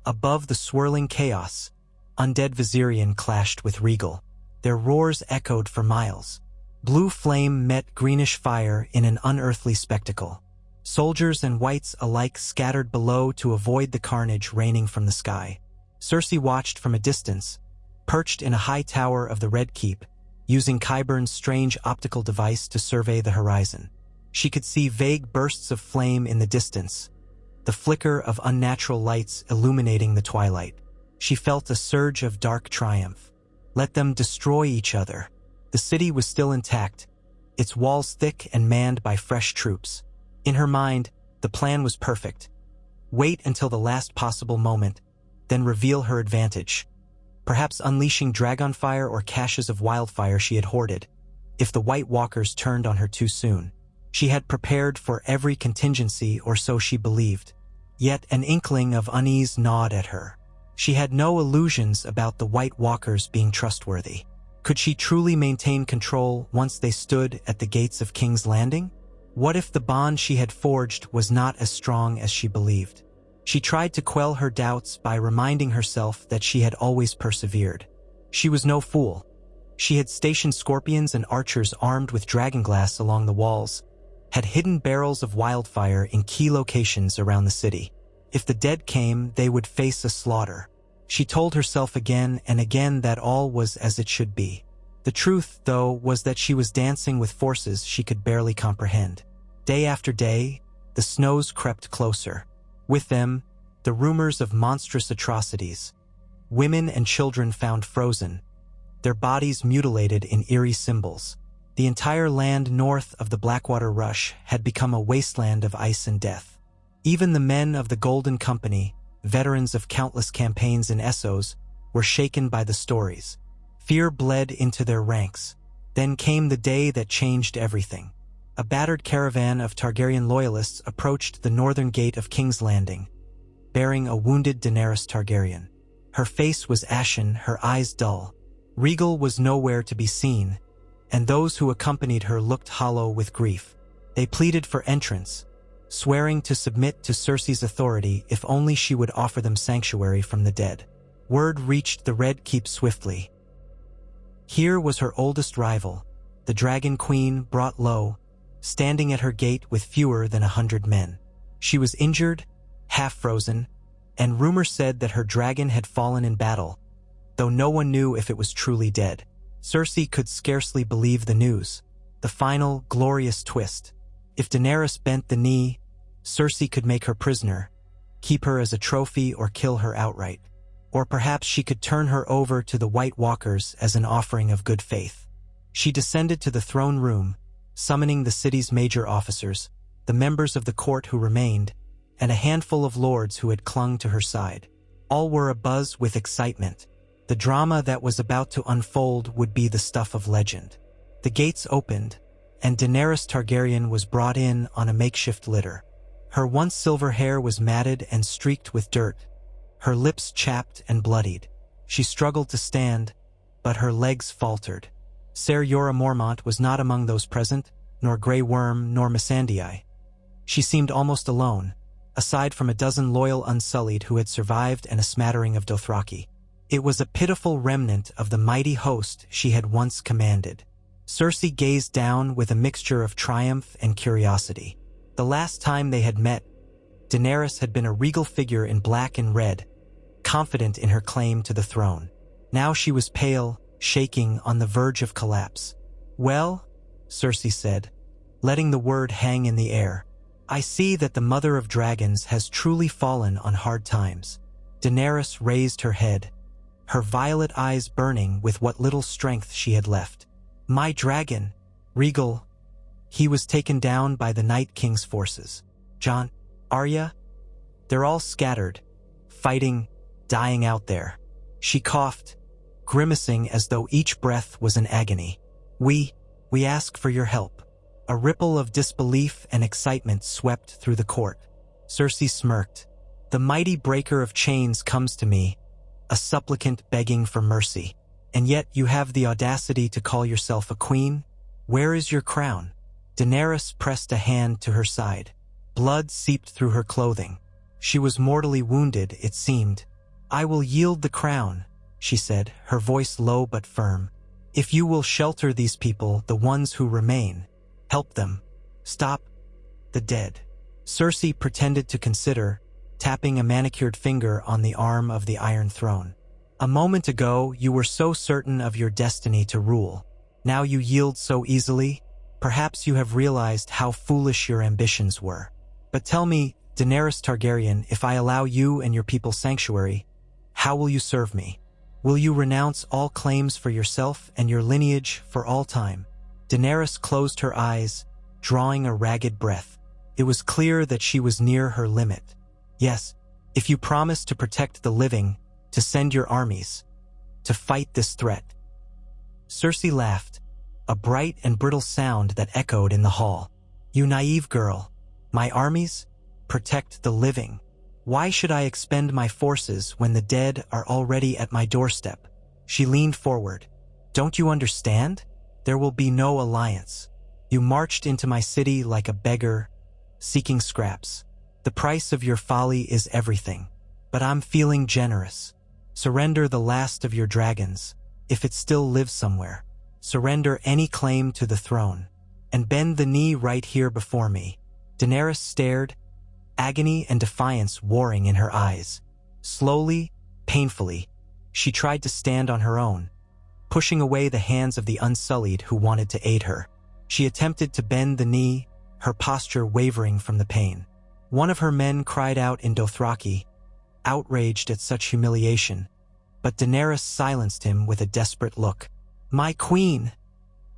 above the swirling chaos, undead Viserion clashed with Regal. Their roars echoed for miles. Blue flame met greenish fire in an unearthly spectacle. Soldiers and Whites alike scattered below to avoid the carnage raining from the sky. Cersei watched from a distance, perched in a high tower of the Red Keep, using Qyburn's strange optical device to survey the horizon. She could see vague bursts of flame in the distance, the flicker of unnatural lights illuminating the twilight. She felt a surge of dark triumph. Let them destroy each other. The city was still intact, its walls thick and manned by fresh troops. In her mind, the plan was perfect. Wait until the last possible moment, then reveal her advantage. perhaps unleashing dragonfire or caches of wildfire she had hoarded, if the White Walkers turned on her too soon. She had prepared for every contingency, or so she believed. Yet an inkling of unease gnawed at her. She had no illusions about the White Walkers being trustworthy. Could she truly maintain control once they stood at the gates of King's Landing? What if the bond she had forged was not as strong as she believed? She tried to quell her doubts by reminding herself that she had always persevered. She was no fool. She had stationed scorpions and archers armed with dragonglass along the walls, had hidden barrels of wildfire in key locations around the city. If the dead came, they would face a slaughter. She told herself again and again that all was as it should be. The truth, though, was that she was dancing with forces she could barely comprehend. Day after day, the snows crept closer. With them, the rumors of monstrous atrocities. Women and children found frozen, their bodies mutilated in eerie symbols. The entire land north of the Blackwater Rush had become a wasteland of ice and death. Even the men of the Golden Company, veterans of countless campaigns in Essos, were shaken by the stories. Fear bled into their ranks. Then came the day that changed everything. A battered caravan of Targaryen loyalists approached the northern gate of King's Landing, bearing a wounded Daenerys Targaryen. Her face was ashen, her eyes dull. Rhaegal was nowhere to be seen, and those who accompanied her looked hollow with grief. They pleaded for entrance, swearing to submit to Cersei's authority if only she would offer them sanctuary from the dead. Word reached the Red Keep swiftly. Here was her oldest rival, the Dragon Queen, brought low, standing at her gate with fewer than 100 men. She was injured, half-frozen, and rumor said that her dragon had fallen in battle, though no one knew if it was truly dead. Cersei could scarcely believe the news. The final, glorious twist. If Daenerys bent the knee, Cersei could make her prisoner, keep her as a trophy, or kill her outright. Or perhaps she could turn her over to the White Walkers as an offering of good faith. She descended to the throne room, summoning the city's major officers, the members of the court who remained, and a handful of lords who had clung to her side. All were abuzz with excitement. The drama that was about to unfold would be the stuff of legend. The gates opened, and Daenerys Targaryen was brought in on a makeshift litter. Her once silver hair was matted and streaked with dirt, her lips chapped and bloodied. She struggled to stand, but her legs faltered. Ser Jorah Mormont was not among those present, nor Grey Worm, nor Missandei. She seemed almost alone, aside from a dozen loyal Unsullied who had survived and a smattering of Dothraki. It was a pitiful remnant of the mighty host she had once commanded. Cersei gazed down with a mixture of triumph and curiosity. The last time they had met, Daenerys had been a regal figure in black and red, confident in her claim to the throne. Now she was pale, shaking, on the verge of collapse. "Well," Cersei said, letting the word hang in the air, "I see that the Mother of Dragons has truly fallen on hard times." Daenerys raised her head, her violet eyes burning with what little strength she had left. "My dragon, Rhaegal, he was taken down by the Night King's forces. Jon, Arya, they're all scattered, fighting, dying out there." She coughed, grimacing as though each breath was an agony. We ask for your help." A ripple of disbelief and excitement swept through the court. Cersei smirked. "The mighty breaker of chains comes to me, a supplicant begging for mercy. And yet you have the audacity to call yourself a queen? Where is your crown?" Daenerys pressed a hand to her side. Blood seeped through her clothing. She was mortally wounded, it seemed. "I will yield the crown," she said, her voice low but firm. "If you will shelter these people, the ones who remain. Help them. Stop the dead." Cersei pretended to consider, tapping a manicured finger on the arm of the Iron Throne. "A moment ago, you were so certain of your destiny to rule. Now you yield so easily? Perhaps you have realized how foolish your ambitions were. But tell me, Daenerys Targaryen, if I allow you and your people sanctuary, how will you serve me? Will you renounce all claims for yourself and your lineage for all time?" Daenerys closed her eyes, drawing a ragged breath. It was clear that she was near her limit. "Yes, if you promise to protect the living, to send your armies." to fight this threat. Cersei laughed, a bright and brittle sound that echoed in the hall. You naive girl. My armies? Protect the living. Why should I expend my forces when the dead are already at my doorstep? She leaned forward. Don't you understand? There will be no alliance. You marched into my city like a beggar, seeking scraps. The price of your folly is everything. But I'm feeling generous. Surrender the last of your dragons, if it still lives somewhere. Surrender any claim to the throne, and bend the knee right here before me. Daenerys stared, agony and defiance warring in her eyes. Slowly, painfully, she tried to stand on her own, pushing away the hands of the Unsullied who wanted to aid her. She attempted to bend the knee, her posture wavering from the pain. One of her men cried out in Dothraki, outraged at such humiliation, but Daenerys silenced him with a desperate look. My queen,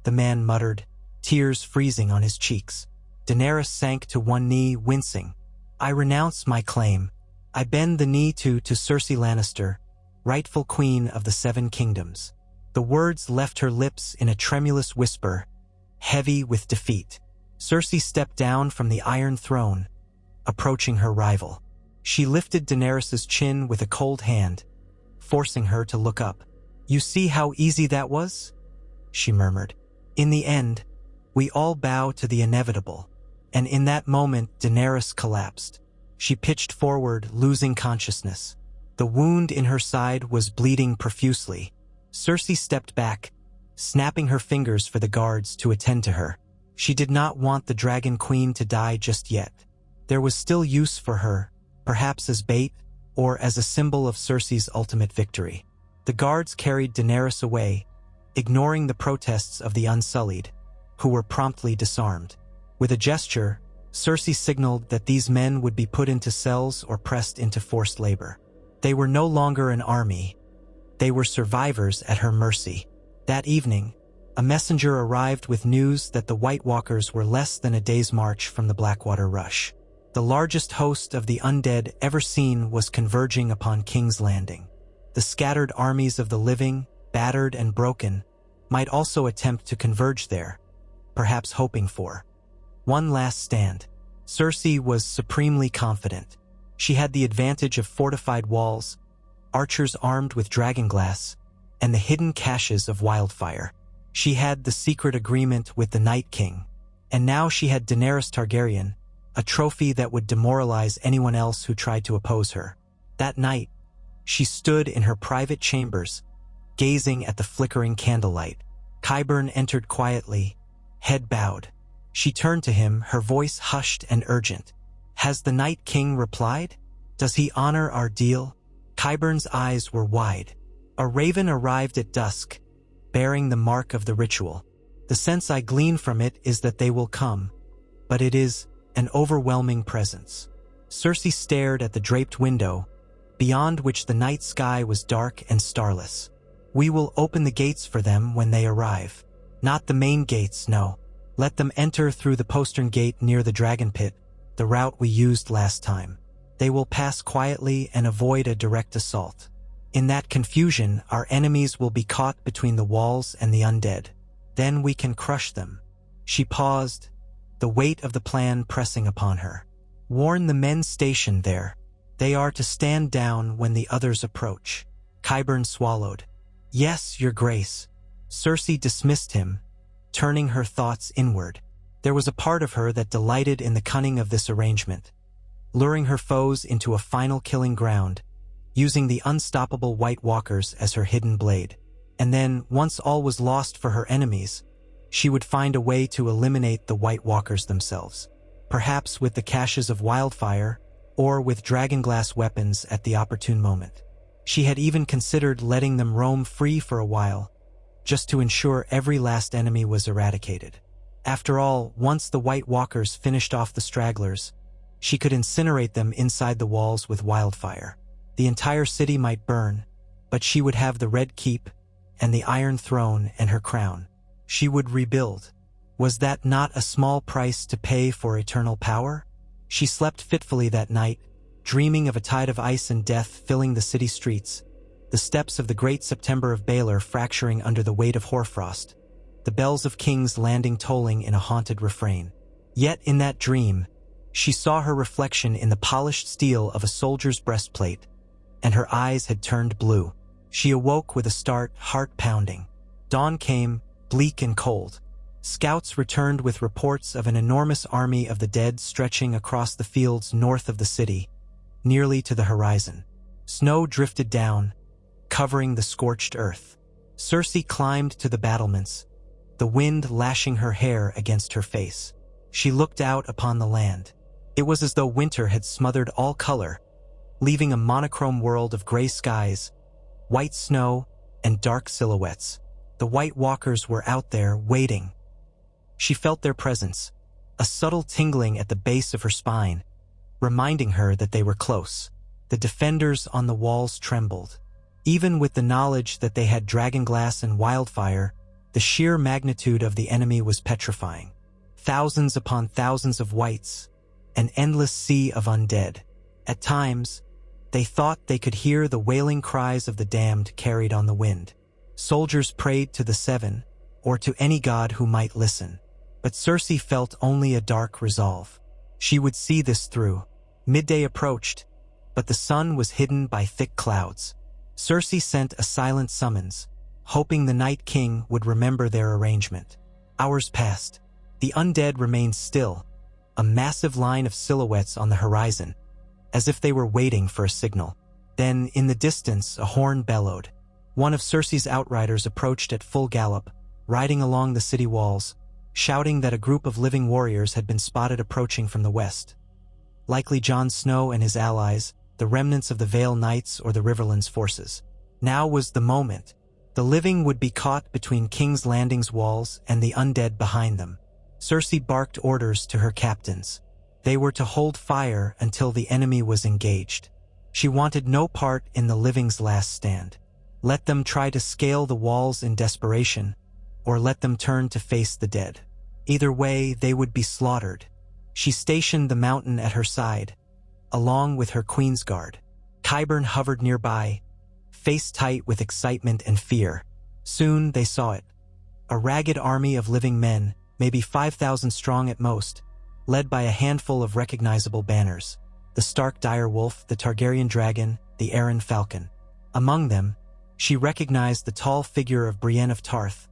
the man muttered, tears freezing on his cheeks. Daenerys sank to one knee, wincing. I renounce my claim. I bend the knee to Cersei Lannister, rightful queen of the Seven Kingdoms. The words left her lips in a tremulous whisper, heavy with defeat. Cersei stepped down from the Iron Throne, approaching her rival. She lifted Daenerys' chin with a cold hand, forcing her to look up. You see how easy that was? She murmured. In the end, we all bow to the inevitable. And in that moment, Daenerys collapsed. She pitched forward, losing consciousness. The wound in her side was bleeding profusely. Cersei stepped back, snapping her fingers for the guards to attend to her. She did not want the Dragon Queen to die just yet. There was still use for her, perhaps as bait, or as a symbol of Cersei's ultimate victory. The guards carried Daenerys away, ignoring the protests of the Unsullied, who were promptly disarmed. With a gesture, Cersei signaled that these men would be put into cells or pressed into forced labor. They were no longer an army. They were survivors at her mercy. That evening, a messenger arrived with news that the White Walkers were less than a day's march from the Blackwater Rush. The largest host of the undead ever seen was converging upon King's Landing. The scattered armies of the living, battered and broken, might also attempt to converge there, perhaps hoping for one last stand. Cersei was supremely confident. She had the advantage of fortified walls, archers armed with dragonglass, and the hidden caches of wildfire. She had the secret agreement with the Night King, and now she had Daenerys Targaryen, a trophy that would demoralize anyone else who tried to oppose her. That night, she stood in her private chambers, gazing at the flickering candlelight. Qyburn entered quietly, head bowed. She turned to him, her voice hushed and urgent. Has the Night King replied? Does he honor our deal? Qyburn's eyes were wide. A raven arrived at dusk, bearing the mark of the ritual. The sense I glean from it is that they will come, but it is an overwhelming presence. Cersei stared at the draped window, beyond which the night sky was dark and starless. We will open the gates for them when they arrive. Not the main gates, no. Let them enter through the postern gate near the dragon pit, the route we used last time. They will pass quietly and avoid a direct assault. In that confusion, our enemies will be caught between the walls and the undead. Then we can crush them. She paused, the weight of the plan pressing upon her. Warn the men stationed there. They are to stand down when the others approach. Qyburn swallowed. Yes, your grace. Cersei dismissed him, turning her thoughts inward. There was a part of her that delighted in the cunning of this arrangement, luring her foes into a final killing ground, using the unstoppable White Walkers as her hidden blade. And then, once all was lost for her enemies, she would find a way to eliminate the White Walkers themselves, perhaps with the caches of wildfire, or with dragonglass weapons at the opportune moment. She had even considered letting them roam free for a while, just to ensure every last enemy was eradicated. After all, once the White Walkers finished off the stragglers, she could incinerate them inside the walls with wildfire. The entire city might burn, but she would have the Red Keep and the Iron Throne and her crown. She would rebuild. Was that not a small price to pay for eternal power? She slept fitfully that night, dreaming of a tide of ice and death filling the city streets, the steps of the great September of Baelor fracturing under the weight of hoarfrost, the bells of King's Landing tolling in a haunted refrain. Yet in that dream, she saw her reflection in the polished steel of a soldier's breastplate, and her eyes had turned blue. She awoke with a start, heart pounding. Dawn came, bleak and cold. Scouts returned with reports of an enormous army of the dead stretching across the fields north of the city, nearly to the horizon. Snow drifted down, covering the scorched earth. Cersei climbed to the battlements, the wind lashing her hair against her face. She looked out upon the land. It was as though winter had smothered all color, leaving a monochrome world of gray skies, white snow, and dark silhouettes. The White Walkers were out there, waiting. She felt their presence, a subtle tingling at the base of her spine, reminding her that they were close. The defenders on the walls trembled. Even with the knowledge that they had dragonglass and wildfire, the sheer magnitude of the enemy was petrifying. Thousands upon thousands of whites, an endless sea of undead. At times, they thought they could hear the wailing cries of the damned carried on the wind. Soldiers prayed to the Seven, or to any god who might listen. But Cersei felt only a dark resolve. She would see this through. Midday approached, but the sun was hidden by thick clouds. Cersei sent a silent summons, hoping the Night King would remember their arrangement. Hours passed. The undead remained still, a massive line of silhouettes on the horizon, as if they were waiting for a signal. Then, in the distance, a horn bellowed. One of Cersei's outriders approached at full gallop, riding along the city walls, shouting that a group of living warriors had been spotted approaching from the west. Likely Jon Snow and his allies, the remnants of the Vale Knights or the Riverlands forces. Now was the moment. The living would be caught between King's Landing's walls and the undead behind them. Cersei barked orders to her captains. They were to hold fire until the enemy was engaged. She wanted no part in the living's last stand. Let them try to scale the walls in desperation, or let them turn to face the dead. Either way, they would be slaughtered. She stationed the mountain at her side, along with her Queen's Guard. Qyburn hovered nearby, face tight with excitement and fear. Soon they saw it. A ragged army of living men, maybe 5,000 strong at most, led by a handful of recognizable banners. The Stark direwolf, the Targaryen dragon, the Arryn falcon. Among them, she recognized the tall figure of Brienne of Tarth,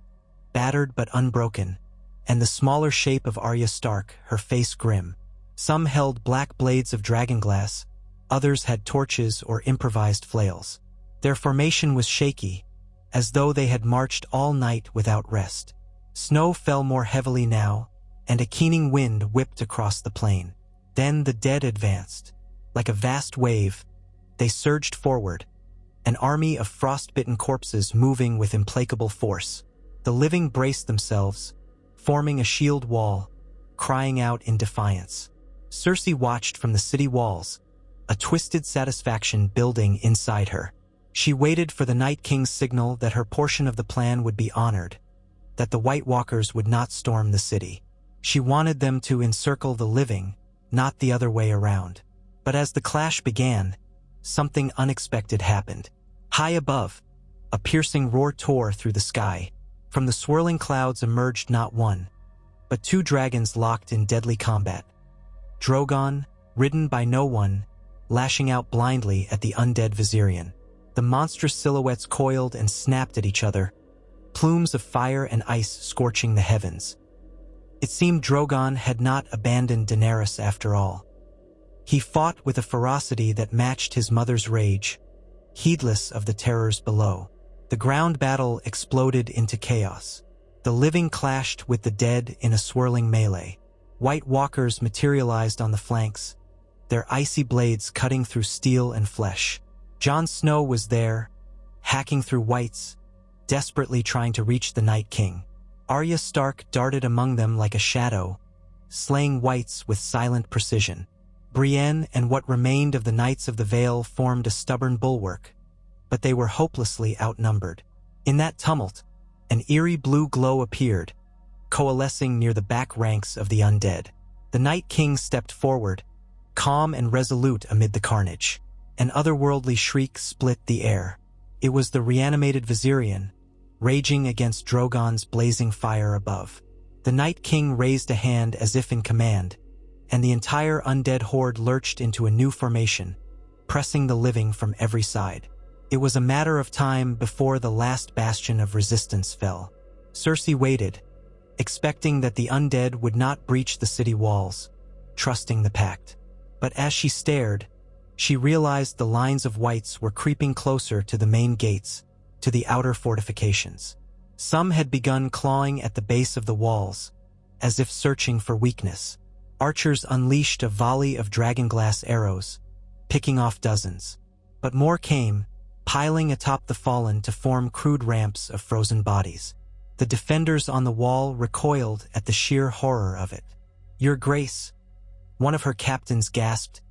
battered but unbroken, and the smaller shape of Arya Stark, her face grim. Some held black blades of dragonglass, others had torches or improvised flails. Their formation was shaky, as though they had marched all night without rest. Snow fell more heavily now, and a keening wind whipped across the plain. Then the dead advanced. Like a vast wave, they surged forward, an army of frost-bitten corpses moving with implacable force. The living braced themselves, forming a shield wall, crying out in defiance. Cersei watched from the city walls, a twisted satisfaction building inside her. She waited for the Night King's signal that her portion of the plan would be honored, that the White Walkers would not storm the city. She wanted them to encircle the living, not the other way around. But as the clash began, something unexpected happened. High above, a piercing roar tore through the sky. From the swirling clouds emerged not one, but two dragons locked in deadly combat. Drogon, ridden by no one, lashing out blindly at the undead Viserion. The monstrous silhouettes coiled and snapped at each other, plumes of fire and ice scorching the heavens. It seemed Drogon had not abandoned Daenerys after all. He fought with a ferocity that matched his mother's rage, heedless of the terrors below. The ground battle exploded into chaos. The living clashed with the dead in a swirling melee. White Walkers materialized on the flanks, their icy blades cutting through steel and flesh. Jon Snow was there, hacking through whites, desperately trying to reach the Night King. Arya Stark darted among them like a shadow, slaying whites with silent precision. Brienne and what remained of the Knights of the Vale formed a stubborn bulwark, but they were hopelessly outnumbered. In that tumult, an eerie blue glow appeared, coalescing near the back ranks of the undead. The Night King stepped forward, calm and resolute amid the carnage. An otherworldly shriek split the air. It was the reanimated Viserion, raging against Drogon's blazing fire above. The Night King raised a hand as if in command, and the entire undead horde lurched into a new formation, pressing the living from every side. It was a matter of time before the last bastion of resistance fell. Cersei waited, expecting that the undead would not breach the city walls, trusting the pact. But as she stared, she realized the lines of whites were creeping closer to the main gates, to the outer fortifications. Some had begun clawing at the base of the walls, as if searching for weakness. Archers unleashed a volley of dragonglass arrows, picking off dozens. But more came, piling atop the fallen to form crude ramps of frozen bodies. The defenders on the wall recoiled at the sheer horror of it. "Your Grace," one of her captains gasped,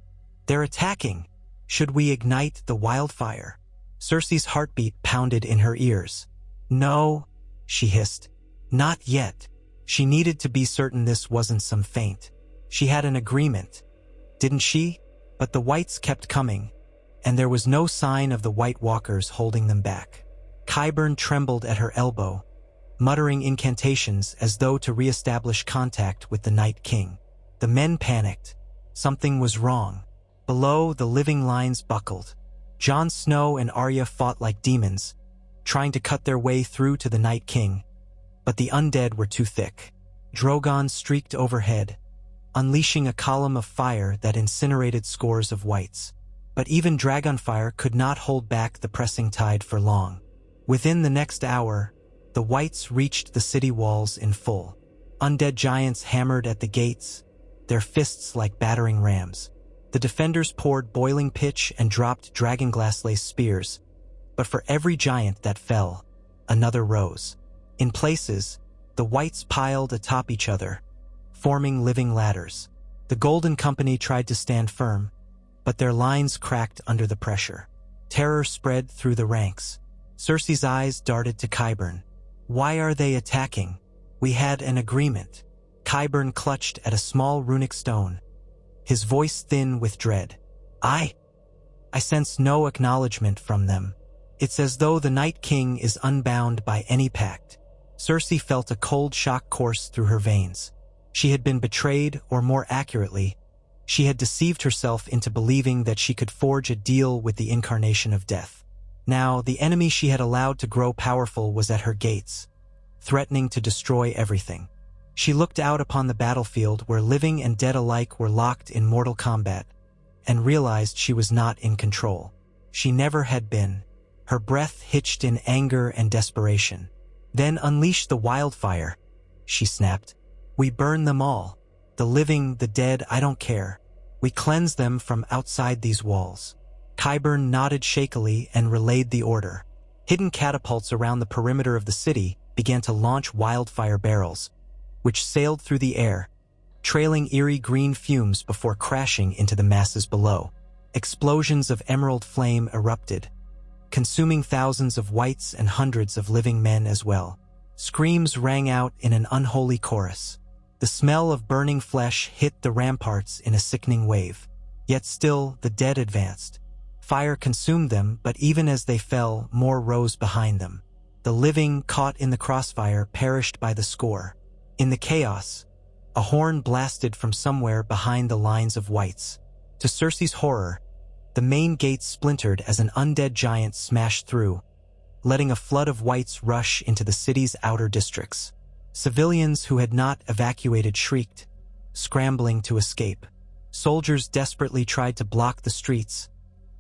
"they're attacking. Should we ignite the wildfire?" Cersei's heartbeat pounded in her ears. "No," she hissed. "Not yet." She needed to be certain this wasn't some feint. She had an agreement, didn't she? But the whites kept coming, and there was no sign of the White Walkers holding them back. Qyburn trembled at her elbow, muttering incantations as though to re-establish contact with the Night King. The men panicked. Something was wrong. Below, the living lines buckled. Jon Snow and Arya fought like demons, trying to cut their way through to the Night King, but the undead were too thick. Drogon streaked overhead, unleashing a column of fire that incinerated scores of whites. But even dragonfire could not hold back the pressing tide for long. Within the next hour, the whites reached the city walls in full. Undead giants hammered at the gates, their fists like battering rams. The defenders poured boiling pitch and dropped dragonglass-laced spears, but for every giant that fell, another rose. In places, the whites piled atop each other, forming living ladders. The Golden Company tried to stand firm, but their lines cracked under the pressure. Terror spread through the ranks. Cersei's eyes darted to Qyburn. "Why are they attacking? We had an agreement." Qyburn clutched at a small runic stone, his voice thin with dread. I sense no acknowledgement from them. It's as though the Night King is unbound by any pact." Cersei felt a cold shock course through her veins. She had been betrayed, or more accurately, she had deceived herself into believing that she could forge a deal with the incarnation of death. Now, the enemy she had allowed to grow powerful was at her gates, threatening to destroy everything. She looked out upon the battlefield where living and dead alike were locked in mortal combat, and realized she was not in control. She never had been. Her breath hitched in anger and desperation. "Then unleash the wildfire," she snapped. "We burn them all. The living, the dead, I don't care. We cleanse them from outside these walls." Qyburn nodded shakily and relayed the order. Hidden catapults around the perimeter of the city began to launch wildfire barrels, which sailed through the air, trailing eerie green fumes before crashing into the masses below. Explosions of emerald flame erupted, consuming thousands of whites and hundreds of living men as well. Screams rang out in an unholy chorus. The smell of burning flesh hit the ramparts in a sickening wave. Yet still, the dead advanced. Fire consumed them, but even as they fell, more rose behind them. The living, caught in the crossfire, perished by the score. In the chaos, a horn blasted from somewhere behind the lines of whites. To Cersei's horror, the main gate splintered as an undead giant smashed through, letting a flood of whites rush into the city's outer districts. Civilians who had not evacuated shrieked, scrambling to escape. Soldiers desperately tried to block the streets,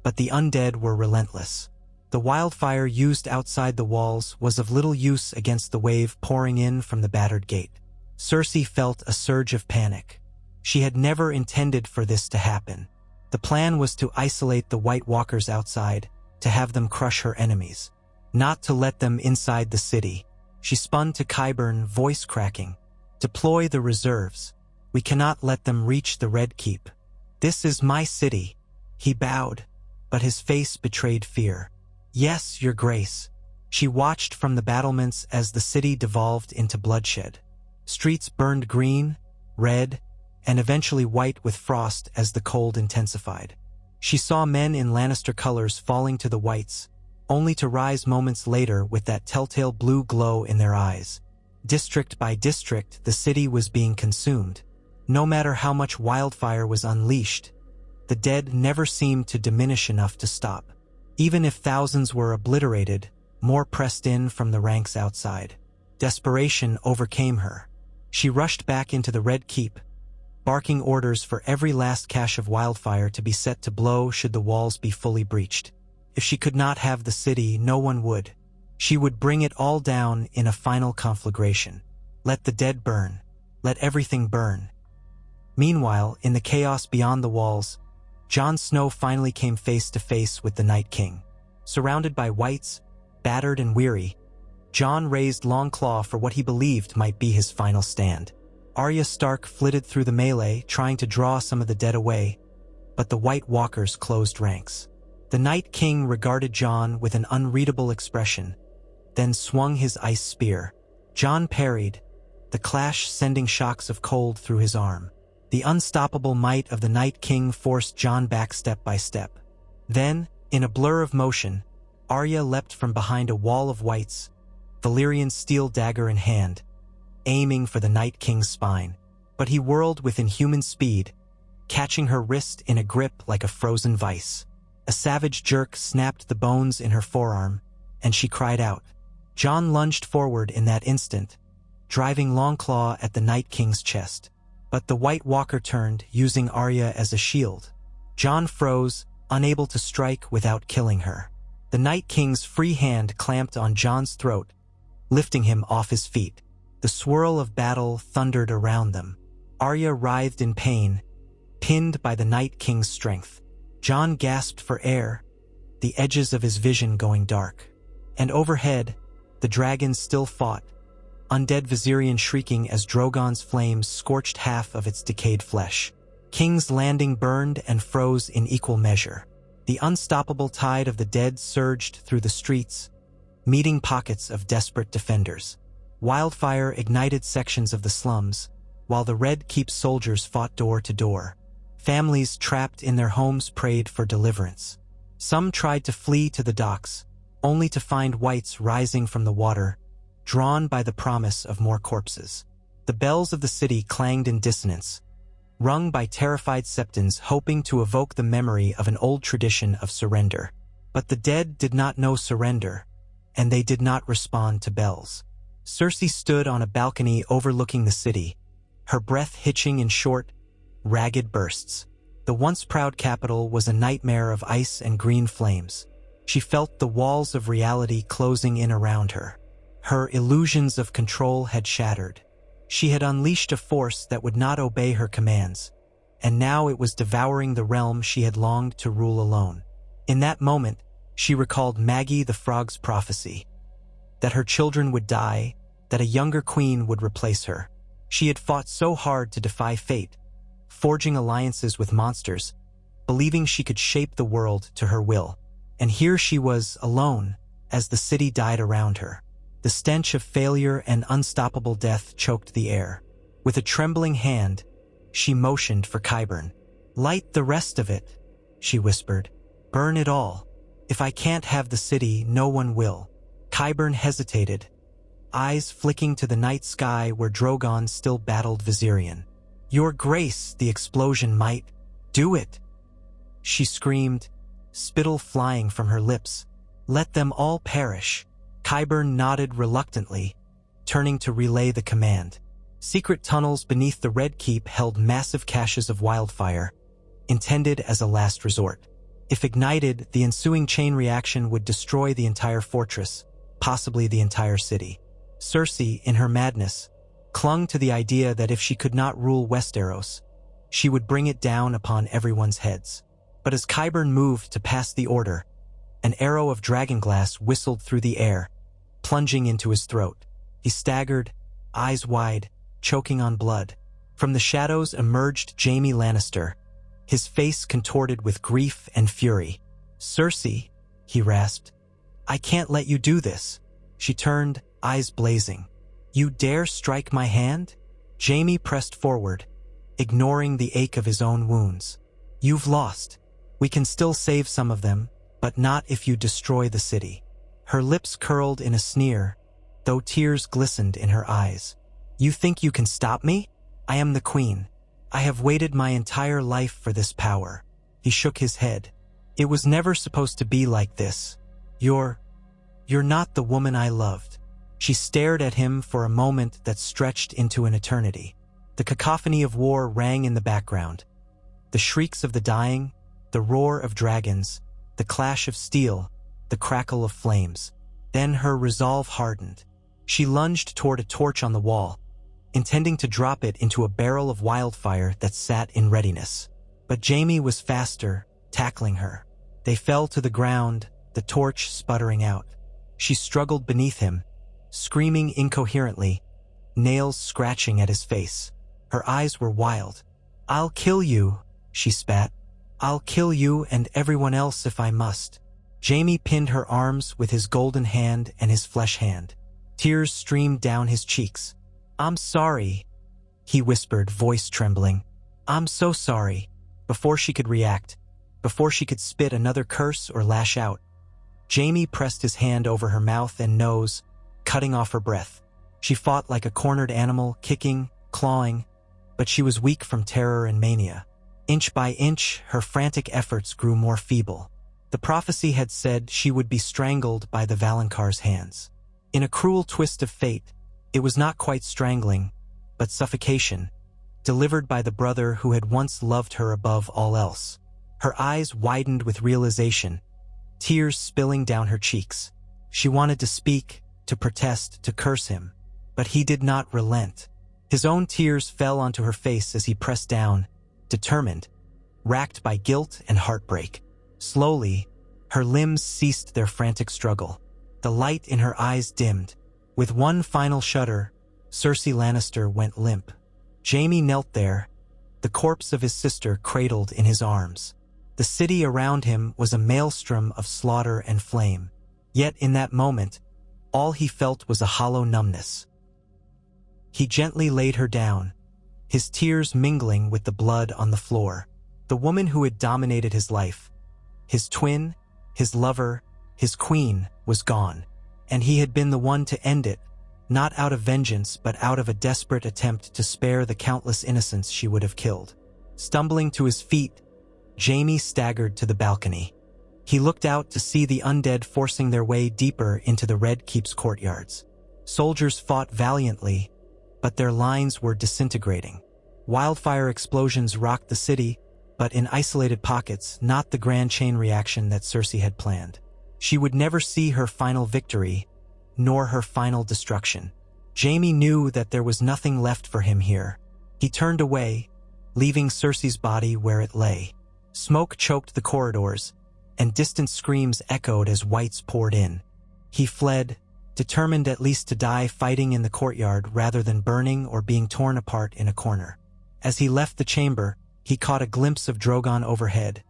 but the undead were relentless. The wildfire used outside the walls was of little use against the wave pouring in from the battered gate. Cersei felt a surge of panic. She had never intended for this to happen. The plan was to isolate the White Walkers outside, to have them crush her enemies, not to let them inside the city. She spun to Qyburn, voice cracking. "Deploy the reserves. We cannot let them reach the Red Keep. This is my city." He bowed, but his face betrayed fear. "Yes, Your Grace." She watched from the battlements as the city devolved into bloodshed. Streets burned green, red, and eventually white with frost as the cold intensified. She saw men in Lannister colors falling to the whites, only to rise moments later with that telltale blue glow in their eyes. District by district, the city was being consumed. No matter how much wildfire was unleashed, the dead never seemed to diminish enough to stop. Even if thousands were obliterated, more pressed in from the ranks outside. Desperation overcame her. She rushed back into the Red Keep, barking orders for every last cache of wildfire to be set to blow should the walls be fully breached. If she could not have the city, no one would. She would bring it all down in a final conflagration. Let the dead burn. Let everything burn. Meanwhile, in the chaos beyond the walls, Jon Snow finally came face to face with the Night King. Surrounded by whites, battered and weary, Jon raised Longclaw for what he believed might be his final stand. Arya Stark flitted through the melee, trying to draw some of the dead away, but the White Walkers closed ranks. The Night King regarded Jon with an unreadable expression, then swung his ice spear. Jon parried, the clash sending shocks of cold through his arm. The unstoppable might of the Night King forced Jon back step by step. Then, in a blur of motion, Arya leapt from behind a wall of whites, Valyrian's steel dagger in hand, aiming for the Night King's spine. But he whirled with inhuman speed, catching her wrist in a grip like a frozen vice. A savage jerk snapped the bones in her forearm, and she cried out. Jon lunged forward in that instant, driving Longclaw at the Night King's chest. But the White Walker turned, using Arya as a shield. Jon froze, unable to strike without killing her. The Night King's free hand clamped on Jon's throat, lifting him off his feet. The swirl of battle thundered around them. Arya writhed in pain, pinned by the Night King's strength. Jon gasped for air, the edges of his vision going dark. And overhead, the dragons still fought, undead Viserion shrieking as Drogon's flames scorched half of its decayed flesh. King's Landing burned and froze in equal measure. The unstoppable tide of the dead surged through the streets, meeting pockets of desperate defenders. Wildfire ignited sections of the slums, while the Red Keep soldiers fought door to door. Families trapped in their homes prayed for deliverance. Some tried to flee to the docks, only to find whites rising from the water, drawn by the promise of more corpses. The bells of the city clanged in dissonance, rung by terrified septons hoping to evoke the memory of an old tradition of surrender. But the dead did not know surrender, and they did not respond to bells. Cersei stood on a balcony overlooking the city, her breath hitching in short, ragged bursts. The once proud capital was a nightmare of ice and green flames. She felt the walls of reality closing in around her. Her illusions of control had shattered. She had unleashed a force that would not obey her commands, and now it was devouring the realm she had longed to rule alone. In that moment, she recalled Maggie the Frog's prophecy, that her children would die, that a younger queen would replace her. She had fought so hard to defy fate, forging alliances with monsters, believing she could shape the world to her will. And here she was, alone, as the city died around her. The stench of failure and unstoppable death choked the air. With a trembling hand, she motioned for Qyburn. "Light the rest of it," she whispered. "Burn it all. If I can't have the city, no one will." Qyburn hesitated, eyes flicking to the night sky where Drogon still battled Viserion. "Your Grace," the explosion might. "Do it," she screamed, spittle flying from her lips. "Let them all perish." Qyburn nodded reluctantly, turning to relay the command. Secret tunnels beneath the Red Keep held massive caches of wildfire, intended as a last resort. If ignited, the ensuing chain reaction would destroy the entire fortress, possibly the entire city. Cersei, in her madness, clung to the idea that if she could not rule Westeros, she would bring it down upon everyone's heads. But as Qyburn moved to pass the order, an arrow of dragonglass whistled through the air, plunging into his throat. He staggered, eyes wide, choking on blood. From the shadows emerged Jaime Lannister, his face contorted with grief and fury. "Cersei," he rasped, "I can't let you do this." She turned, eyes blazing. "You dare strike my hand?" Jaime pressed forward, ignoring the ache of his own wounds. "You've lost. We can still save some of them, but not if you destroy the city." Her lips curled in a sneer, though tears glistened in her eyes. "You think you can stop me? I am the queen. I have waited my entire life for this power." He shook his head. "It was never supposed to be like this. You're not the woman I loved." She stared at him for a moment that stretched into an eternity. The cacophony of war rang in the background. The shrieks of the dying, the roar of dragons, the clash of steel, the crackle of flames. Then her resolve hardened. She lunged toward a torch on the wall, intending to drop it into a barrel of wildfire that sat in readiness. But Jaime was faster, tackling her. They fell to the ground, the torch sputtering out. She struggled beneath him, screaming incoherently, nails scratching at his face. Her eyes were wild. "I'll kill you," she spat. "I'll kill you and everyone else if I must." Jaime pinned her arms with his golden hand and his flesh hand. Tears streamed down his cheeks. "I'm sorry," he whispered, voice trembling. "I'm so sorry." Before she could react, before she could spit another curse or lash out, Jaime pressed his hand over her mouth and nose, cutting off her breath. She fought like a cornered animal, kicking, clawing, but she was weak from terror and mania. Inch by inch, her frantic efforts grew more feeble. The prophecy had said she would be strangled by the Valencar's hands. In a cruel twist of fate, it was not quite strangling, but suffocation, delivered by the brother who had once loved her above all else. Her eyes widened with realization, tears spilling down her cheeks. She wanted to speak, to protest, to curse him, but he did not relent. His own tears fell onto her face as he pressed down, determined, racked by guilt and heartbreak. Slowly, her limbs ceased their frantic struggle. The light in her eyes dimmed. With one final shudder, Cersei Lannister went limp. Jaime knelt there, the corpse of his sister cradled in his arms. The city around him was a maelstrom of slaughter and flame. Yet in that moment, all he felt was a hollow numbness. He gently laid her down, his tears mingling with the blood on the floor. The woman who had dominated his life, his twin, his lover, his queen, was gone, and he had been the one to end it, not out of vengeance but out of a desperate attempt to spare the countless innocents she would have killed. Stumbling to his feet, Jaime staggered to the balcony. He looked out to see the undead forcing their way deeper into the Red Keep's courtyards. Soldiers fought valiantly, but their lines were disintegrating. Wildfire explosions rocked the city, but in isolated pockets, not the grand chain reaction that Cersei had planned. She would never see her final victory, nor her final destruction. Jaime knew that there was nothing left for him here. He turned away, leaving Cersei's body where it lay. Smoke choked the corridors, and distant screams echoed as wights poured in. He fled, determined at least to die fighting in the courtyard rather than burning or being torn apart in a corner. As he left the chamber, he caught a glimpse of Drogon overhead,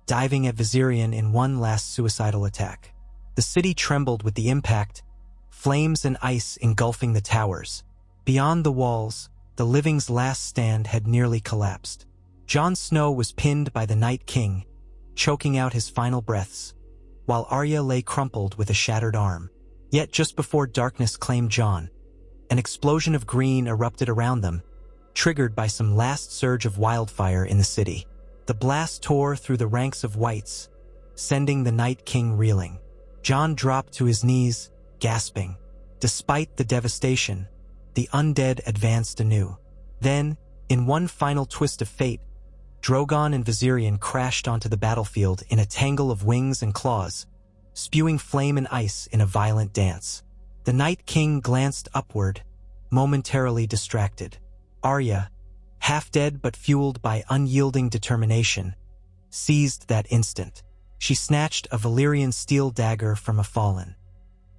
diving at Viserion in one last suicidal attack. The city trembled with the impact, flames and ice engulfing the towers. Beyond the walls, the living's last stand had nearly collapsed. Jon Snow was pinned by the Night King, choking out his final breaths, while Arya lay crumpled with a shattered arm. Yet just before darkness claimed Jon, an explosion of green erupted around them, triggered by some last surge of wildfire in the city. The blast tore through the ranks of wights, sending the Night King reeling. Jon dropped to his knees, gasping. Despite the devastation, the undead advanced anew. Then, in one final twist of fate, Drogon and Viserion crashed onto the battlefield in a tangle of wings and claws, spewing flame and ice in a violent dance. The Night King glanced upward, momentarily distracted. Arya, half dead but fueled by unyielding determination, seized that instant. She snatched a Valyrian steel dagger from a fallen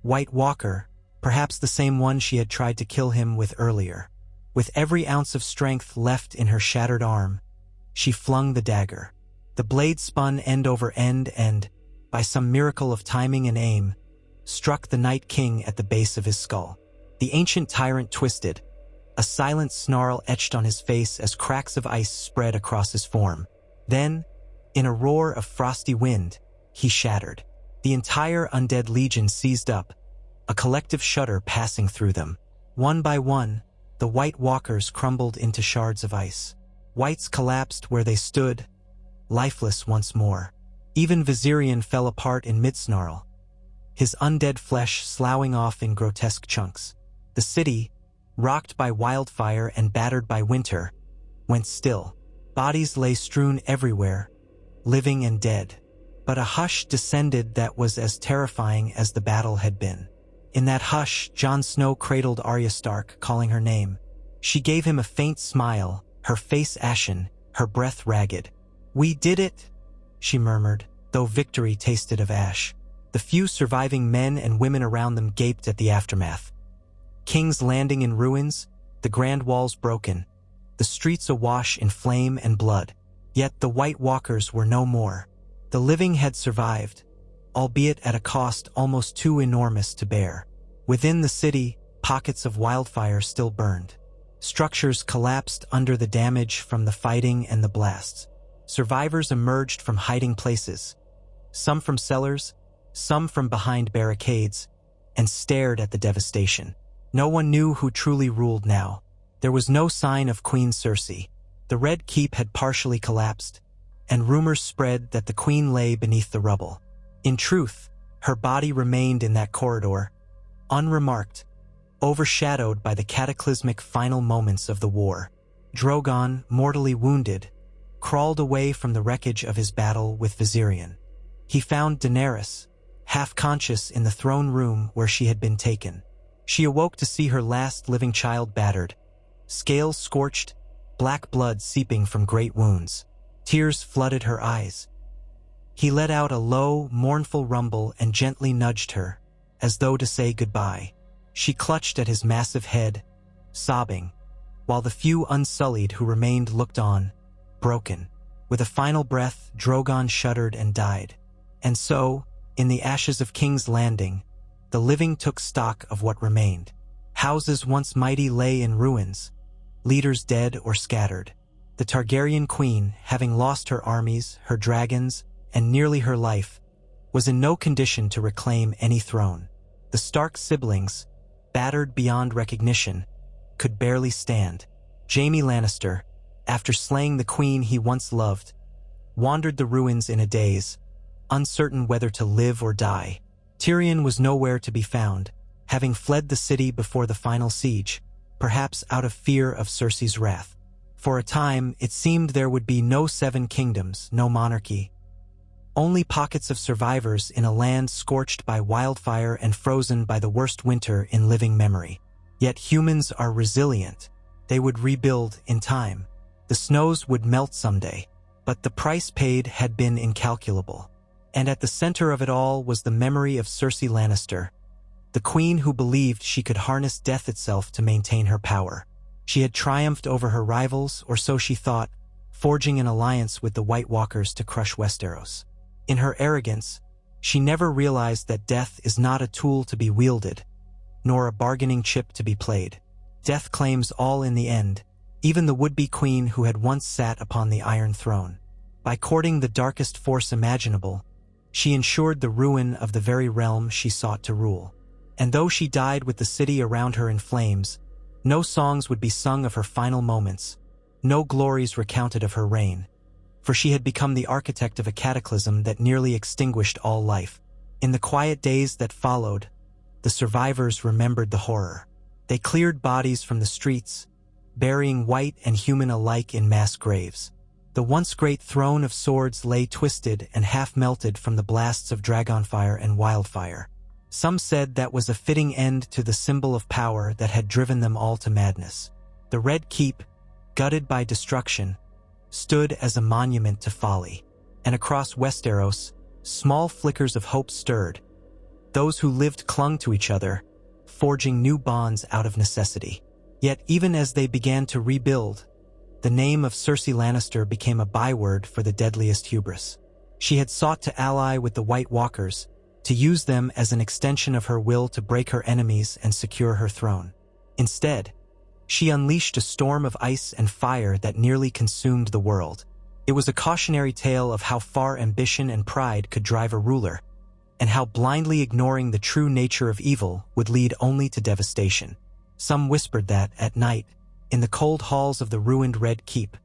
White Walker, perhaps the same one she had tried to kill him with earlier. With every ounce of strength left in her shattered arm, she flung the dagger. The blade spun end over end and, by some miracle of timing and aim, struck the Night King at the base of his skull. The ancient tyrant twisted, a silent snarl etched on his face as cracks of ice spread across his form. Then, in a roar of frosty wind, he shattered. The entire undead legion seized up, a collective shudder passing through them. One by one, the White Walkers crumbled into shards of ice. Whites collapsed where they stood, lifeless once more. Even Viserion fell apart in mid-snarl, his undead flesh sloughing off in grotesque chunks. The city, rocked by wildfire and battered by winter, went still. Bodies lay strewn everywhere, living and dead. But a hush descended that was as terrifying as the battle had been. In that hush, Jon Snow cradled Arya Stark, calling her name. She gave him a faint smile, her face ashen, her breath ragged. "We did it," she murmured, though victory tasted of ash. The few surviving men and women around them gaped at the aftermath. King's Landing in ruins, the grand walls broken, the streets awash in flame and blood. Yet the White Walkers were no more. The living had survived, albeit at a cost almost too enormous to bear. Within the city, pockets of wildfire still burned. Structures collapsed under the damage from the fighting and the blasts. Survivors emerged from hiding places, some from cellars, some from behind barricades, and stared at the devastation. No one knew who truly ruled now. There was no sign of Queen Cersei. The Red Keep had partially collapsed, and rumors spread that the queen lay beneath the rubble. In truth, her body remained in that corridor, unremarked, overshadowed by the cataclysmic final moments of the war. Drogon, mortally wounded, crawled away from the wreckage of his battle with Viserion. He found Daenerys, half-conscious in the throne room where she had been taken. She awoke to see her last living child battered, scales scorched, black blood seeping from great wounds. Tears flooded her eyes. He let out a low, mournful rumble and gently nudged her, as though to say goodbye. She clutched at his massive head, sobbing, while the few unsullied who remained looked on, broken. With a final breath, Drogon shuddered and died. And so, in the ashes of King's Landing, the living took stock of what remained. Houses once mighty lay in ruins, leaders dead or scattered. The Targaryen queen, having lost her armies, her dragons, and nearly her life, was in no condition to reclaim any throne. The Stark siblings, battered beyond recognition, could barely stand. Jaime Lannister, after slaying the queen he once loved, wandered the ruins in a daze, uncertain whether to live or die. Tyrion was nowhere to be found, having fled the city before the final siege, perhaps out of fear of Cersei's wrath. For a time, it seemed there would be no Seven Kingdoms, no monarchy. Only pockets of survivors in a land scorched by wildfire and frozen by the worst winter in living memory. Yet humans are resilient. They would rebuild in time. The snows would melt someday. But the price paid had been incalculable. And at the center of it all was the memory of Cersei Lannister, the queen who believed she could harness death itself to maintain her power. She had triumphed over her rivals, or so she thought, forging an alliance with the White Walkers to crush Westeros. In her arrogance, she never realized that death is not a tool to be wielded, nor a bargaining chip to be played. Death claims all in the end, even the would-be queen who had once sat upon the Iron Throne. By courting the darkest force imaginable, she ensured the ruin of the very realm she sought to rule. And though she died with the city around her in flames, no songs would be sung of her final moments, no glories recounted of her reign, for she had become the architect of a cataclysm that nearly extinguished all life. In the quiet days that followed, the survivors remembered the horror. They cleared bodies from the streets, burying white and human alike in mass graves. The once great throne of swords lay twisted and half-melted from the blasts of dragonfire and wildfire. Some said that was a fitting end to the symbol of power that had driven them all to madness. The Red Keep, gutted by destruction, stood as a monument to folly. And across Westeros, small flickers of hope stirred. Those who lived clung to each other, forging new bonds out of necessity. Yet even as they began to rebuild, the name of Cersei Lannister became a byword for the deadliest hubris. She had sought to ally with the White Walkers, to use them as an extension of her will to break her enemies and secure her throne. Instead, she unleashed a storm of ice and fire that nearly consumed the world. It was a cautionary tale of how far ambition and pride could drive a ruler, and how blindly ignoring the true nature of evil would lead only to devastation. Some whispered that, at night, in the cold halls of the ruined Red Keep,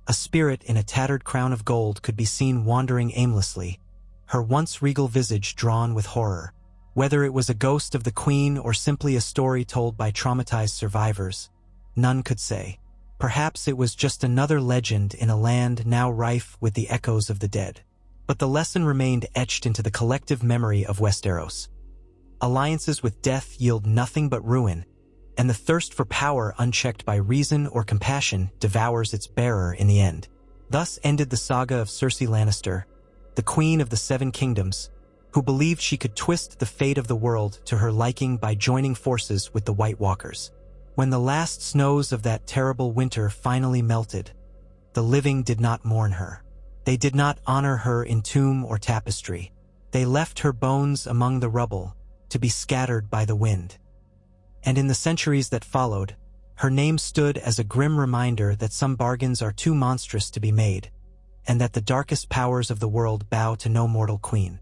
a spirit in a tattered crown of gold could be seen wandering aimlessly, her once regal visage drawn with horror. Whether it was a ghost of the queen or simply a story told by traumatized survivors, none could say. Perhaps it was just another legend in a land now rife with the echoes of the dead. But the lesson remained etched into the collective memory of Westeros. Alliances with death yield nothing but ruin, and the thirst for power unchecked by reason or compassion devours its bearer in the end. Thus ended the saga of Cersei Lannister, the Queen of the Seven Kingdoms, who believed she could twist the fate of the world to her liking by joining forces with the White Walkers. When the last snows of that terrible winter finally melted, the living did not mourn her. They did not honor her in tomb or tapestry. They left her bones among the rubble, to be scattered by the wind. And in the centuries that followed, her name stood as a grim reminder that some bargains are too monstrous to be made, and that the darkest powers of the world bow to no mortal queen.